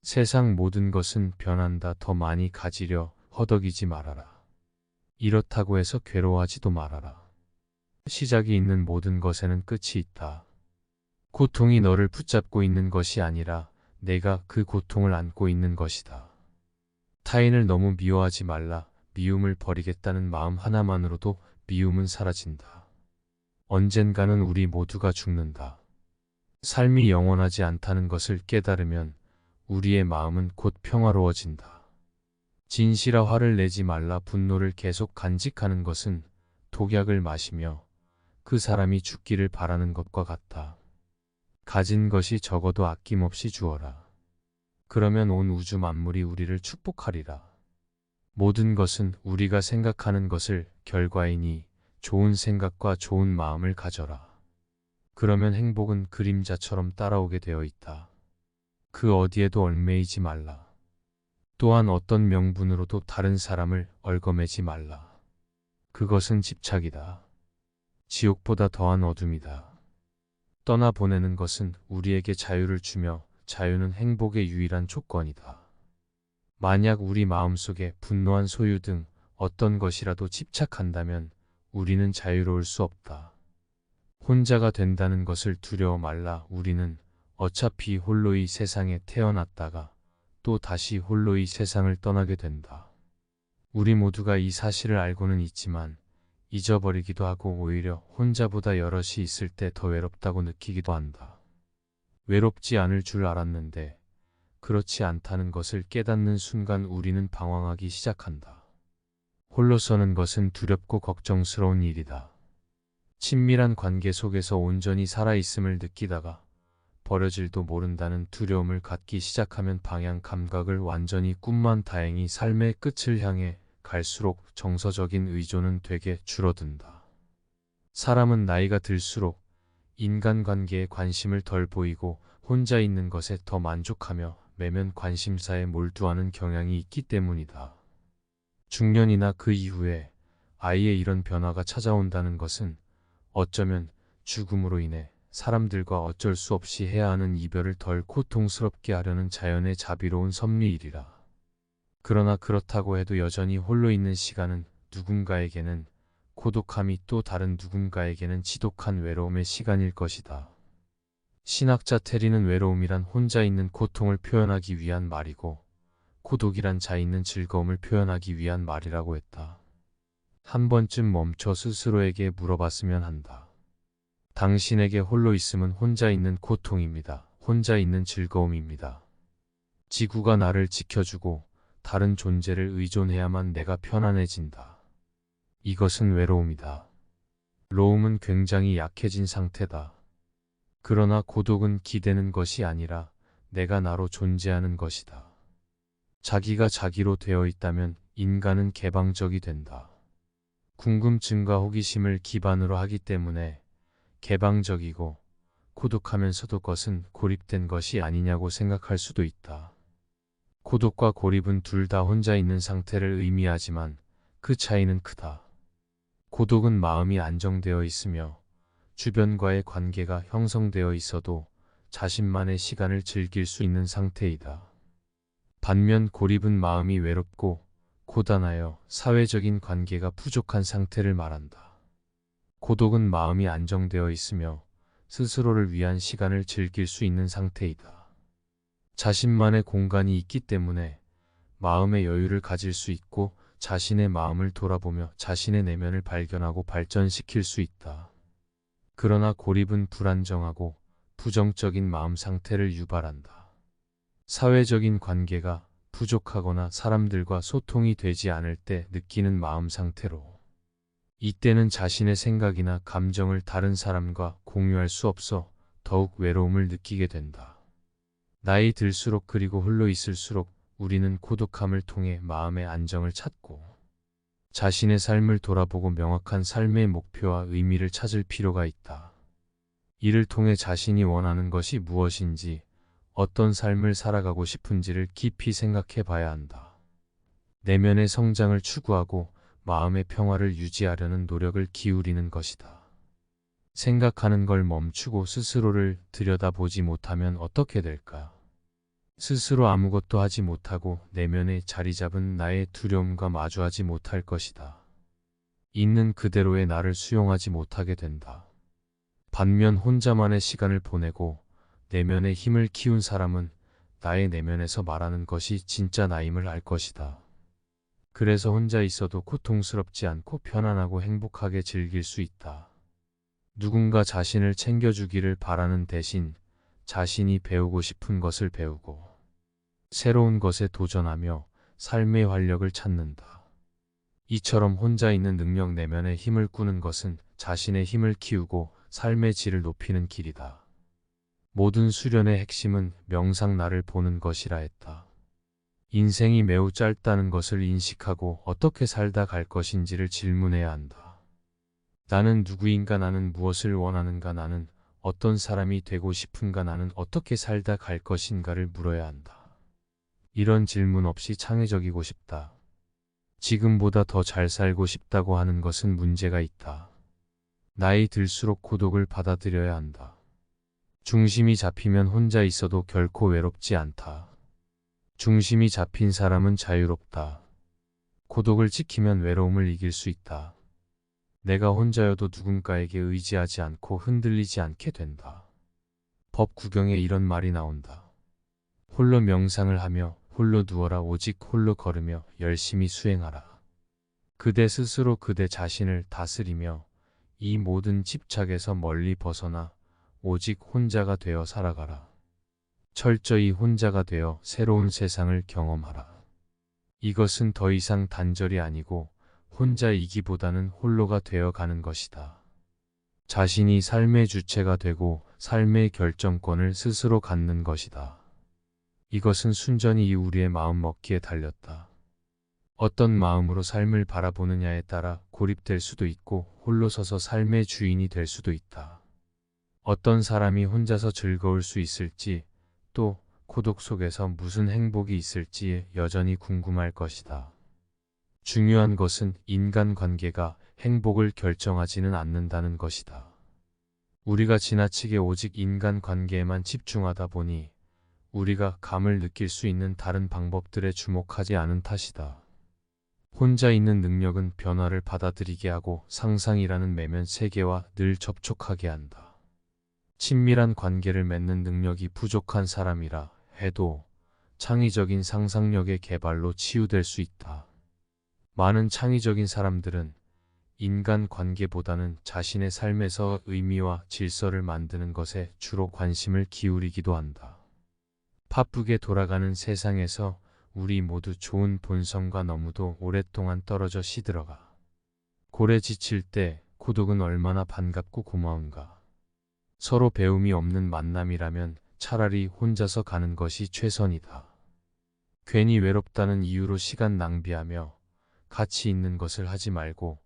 세상 모든 것은 변한다. 더 많이 가지려 허덕이지 말아라. 이렇다고 해서 괴로워하지도 말아라. 시작이 있는 모든 것에는 끝이 있다. 고통이 너를 붙잡고 있는 것이 아니라 내가 그 고통을 안고 있는 것이다. 타인을 너무 미워하지 말라. 미움을 버리겠다는 마음 하나만으로도 미움은 사라진다. 언젠가는 우리 모두가 죽는다. 삶이 영원하지 않다는 것을 깨달으면 우리의 마음은 곧 평화로워진다. 진실아 화를 내지 말라. 분노를 계속 간직하는 것은 독약을 마시며 그 사람이 죽기를 바라는 것과 같다. 가진 것이 적어도 아낌없이 주어라. 그러면 온 우주 만물이 우리를 축복하리라. 모든 것은 우리가 생각하는 것을 결과이니 좋은 생각과 좋은 마음을 가져라. 그러면 행복은 그림자처럼 따라오게 되어 있다. 그 어디에도 얽매이지 말라. 또한 어떤 명분으로도 다른 사람을 얽어매지 말라. 그것은 집착이다. 지옥보다 더한 어둠이다. 떠나보내는 것은 우리에게 자유를 주며 자유는 행복의 유일한 조건이다. 만약 우리 마음속에 분노한 소유 등 어떤 것이라도 집착한다면 우리는 자유로울 수 없다. 혼자가 된다는 것을 두려워 말라. 우리는 어차피 홀로 이 세상에 태어났다가 또 다시 홀로 이 세상을 떠나게 된다. 우리 모두가 이 사실을 알고는 있지만 잊어버리기도 하고 오히려 혼자보다 여럿이 있을 때 더 외롭다고 느끼기도 한다. 외롭지 않을 줄 알았는데 그렇지 않다는 것을 깨닫는 순간 우리는 방황하기 시작한다. 홀로 서는 것은 두렵고 걱정스러운 일이다. 친밀한 관계 속에서 온전히 살아있음을 느끼다가 버려질도 모른다는 두려움을 갖기 시작하면 방향 감각을 완전히 꿈만 다행히 삶의 끝을 향해 갈수록 정서적인 의존은 되게 줄어든다. 사람은 나이가 들수록 인간관계에 관심을 덜 보이고 혼자 있는 것에 더 만족하며 매면 관심사에 몰두하는 경향이 있기 때문이다. 중년이나 그 이후에 아이의 이런 변화가 찾아온다는 것은 어쩌면 죽음으로 인해 사람들과 어쩔 수 없이 해야 하는 이별을 덜 고통스럽게 하려는 자연의 자비로운 섭리이리라. 그러나 그렇다고 해도 여전히 홀로 있는 시간은 누군가에게는 고독함이 또 다른 누군가에게는 지독한 외로움의 시간일 것이다. 신학자 테리는 외로움이란 혼자 있는 고통을 표현하기 위한 말이고 고독이란 자 있는 즐거움을 표현하기 위한 말이라고 했다. 한 번쯤 멈춰 스스로에게 물어봤으면 한다. 당신에게 홀로 있음은 혼자 있는 고통입니다. 혼자 있는 즐거움입니다. 지구가 나를 지켜주고 다른 존재를 의존해야만 내가 편안해진다. 이것은 외로움이다. 로움은 굉장히 약해진 상태다. 그러나 고독은 기대는 것이 아니라 내가 나로 존재하는 것이다. 자기가 자기로 되어 있다면 인간은 개방적이 된다. 궁금증과 호기심을 기반으로 하기 때문에 개방적이고 고독하면서도 그것은 고립된 것이 아니냐고 생각할 수도 있다. 고독과 고립은 둘 다 혼자 있는 상태를 의미하지만 그 차이는 크다. 고독은 마음이 안정되어 있으며 주변과의 관계가 형성되어 있어도 자신만의 시간을 즐길 수 있는 상태이다. 반면 고립은 마음이 외롭고 고단하여 사회적인 관계가 부족한 상태를 말한다. 고독은 마음이 안정되어 있으며 스스로를 위한 시간을 즐길 수 있는 상태이다. 자신만의 공간이 있기 때문에 마음의 여유를 가질 수 있고 자신의 마음을 돌아보며 자신의 내면을 발견하고 발전시킬 수 있다. 그러나 고립은 불안정하고 부정적인 마음 상태를 유발한다. 사회적인 관계가 부족하거나 사람들과 소통이 되지 않을 때 느끼는 마음 상태로 이때는 자신의 생각이나 감정을 다른 사람과 공유할 수 없어 더욱 외로움을 느끼게 된다. 나이 들수록 그리고 홀로 있을수록 우리는 고독함을 통해 마음의 안정을 찾고 자신의 삶을 돌아보고 명확한 삶의 목표와 의미를 찾을 필요가 있다. 이를 통해 자신이 원하는 것이 무엇인지 어떤 삶을 살아가고 싶은지를 깊이 생각해 봐야 한다. 내면의 성장을 추구하고 마음의 평화를 유지하려는 노력을 기울이는 것이다. 생각하는 걸 멈추고 스스로를 들여다보지 못하면 어떻게 될까? 스스로 아무것도 하지 못하고 내면에 자리 잡은 나의 두려움과 마주하지 못할 것이다. 있는 그대로의 나를 수용하지 못하게 된다. 반면 혼자만의 시간을 보내고 내면의 힘을 키운 사람은 나의 내면에서 말하는 것이 진짜 나임을 알 것이다. 그래서 혼자 있어도 고통스럽지 않고 편안하고 행복하게 즐길 수 있다. 누군가 자신을 챙겨주기를 바라는 대신 자신이 배우고 싶은 것을 배우고 새로운 것에 도전하며 삶의 활력을 찾는다. 이처럼 혼자 있는 능력 내면의 힘을 꾸는 것은 자신의 힘을 키우고 삶의 질을 높이는 길이다. 모든 수련의 핵심은 명상 나를 보는 것이라 했다. 인생이 매우 짧다는 것을 인식하고 어떻게 살다 갈 것인지를 질문해야 한다. 나는 누구인가? 나는 무엇을 원하는가? 나는 어떤 사람이 되고 싶은가? 나는 어떻게 살다 갈 것인가를 물어야 한다. 이런 질문 없이 창의적이고 싶다. 지금보다 더 잘 살고 싶다고 하는 것은 문제가 있다. 나이 들수록 고독을 받아들여야 한다. 중심이 잡히면 혼자 있어도 결코 외롭지 않다. 중심이 잡힌 사람은 자유롭다. 고독을 지키면 외로움을 이길 수 있다. 내가 혼자여도 누군가에게 의지하지 않고 흔들리지 않게 된다. 법 구경에 이런 말이 나온다. 홀로 명상을 하며 홀로 누워라. 오직 홀로 걸으며 열심히 수행하라. 그대 스스로 그대 자신을 다스리며 이 모든 집착에서 멀리 벗어나 오직 혼자가 되어 살아가라. 철저히 혼자가 되어 새로운 세상을 경험하라. 이것은 더 이상 단절이 아니고 혼자이기보다는 홀로가 되어 가는 것이다. 자신이 삶의 주체가 되고 삶의 결정권을 스스로 갖는 것이다. 이것은 순전히 우리의 마음 먹기에 달렸다. 어떤 마음으로 삶을 바라보느냐에 따라 고립될 수도 있고 홀로 서서 삶의 주인이 될 수도 있다. 어떤 사람이 혼자서 즐거울 수 있을지, 또 고독 속에서 무슨 행복이 있을지 여전히 궁금할 것이다. 중요한 것은 인간관계가 행복을 결정하지는 않는다는 것이다. 우리가 지나치게 오직 인간관계에만 집중하다 보니 우리가 감을 느낄 수 있는 다른 방법들에 주목하지 않은 탓이다. 혼자 있는 능력은 변화를 받아들이게 하고 상상이라는 매면 세계와 늘 접촉하게 한다. 친밀한 관계를 맺는 능력이 부족한 사람이라 해도 창의적인 상상력의 개발로 치유될 수 있다. 많은 창의적인 사람들은 인간 관계보다는 자신의 삶에서 의미와 질서를 만드는 것에 주로 관심을 기울이기도 한다. 바쁘게 돌아가는 세상에서 우리 모두 좋은 본성과 너무도 오랫동안 떨어져 시들어가. 고래 지칠 때 고독은 얼마나 반갑고 고마운가. 서로 배움이 없는 만남이라면 차라리 혼자서 가는 것이 최선이다. 괜히 외롭다는 이유로 시간 낭비하며 가치 있는 것을 하지 말고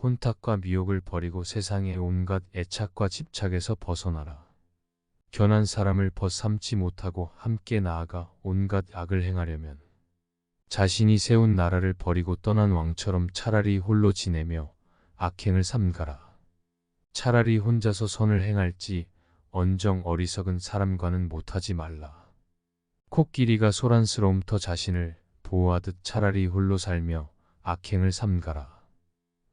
혼탁과 미혹을 버리고 세상의 온갖 애착과 집착에서 벗어나라. 견한 사람을 벗삼지 못하고 함께 나아가 온갖 악을 행하려면 자신이 세운 나라를 버리고 떠난 왕처럼 차라리 홀로 지내며 악행을 삼가라. 차라리 혼자서 선을 행할지 언정 어리석은 사람과는 못하지 말라. 코끼리가 소란스러움터 자신을 보호하듯 차라리 홀로 살며 악행을 삼가라.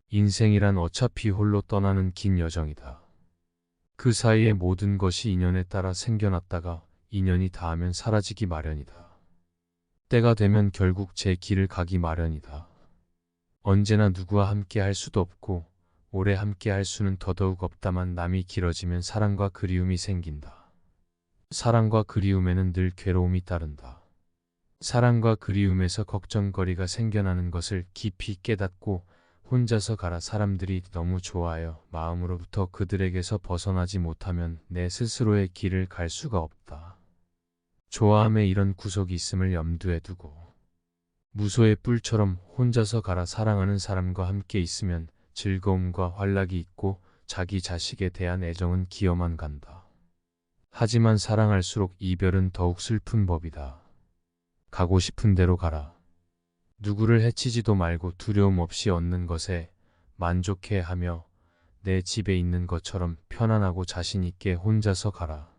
인생이란 어차피 홀로 떠나는 긴 여정이다. 그 사이에 모든 것이 인연에 따라 생겨났다가 인연이 닿으면 사라지기 마련이다. 때가 되면 결국 제 길을 가기 마련이다. 언제나 누구와 함께 할 수도 없고 오래 함께 할 수는 더더욱 없다만 남이 길어지면 사랑과 그리움이 생긴다. 사랑과 그리움에는 늘 괴로움이 따른다. 사랑과 그리움에서 걱정거리가 생겨나는 것을 깊이 깨닫고 혼자서 가라. 사람들이 너무 좋아요. 마음으로부터 그들에게서 벗어나지 못하면 내 스스로의 길을 갈 수가 없다. 좋아함에 이런 구석이 있음을 염두에 두고 무소의 뿔처럼 혼자서 가라. 사랑하는 사람과 함께 있으면 즐거움과 활락이 있고 자기 자식에 대한 애정은 기어만 간다. 하지만 사랑할수록 이별은 더욱 슬픈 법이다. 가고 싶은 대로 가라. 누구를 해치지도 말고 두려움 없이 얻는 것에 만족해 하며 내 집에 있는 것처럼 편안하고 자신 있게 혼자서 가라.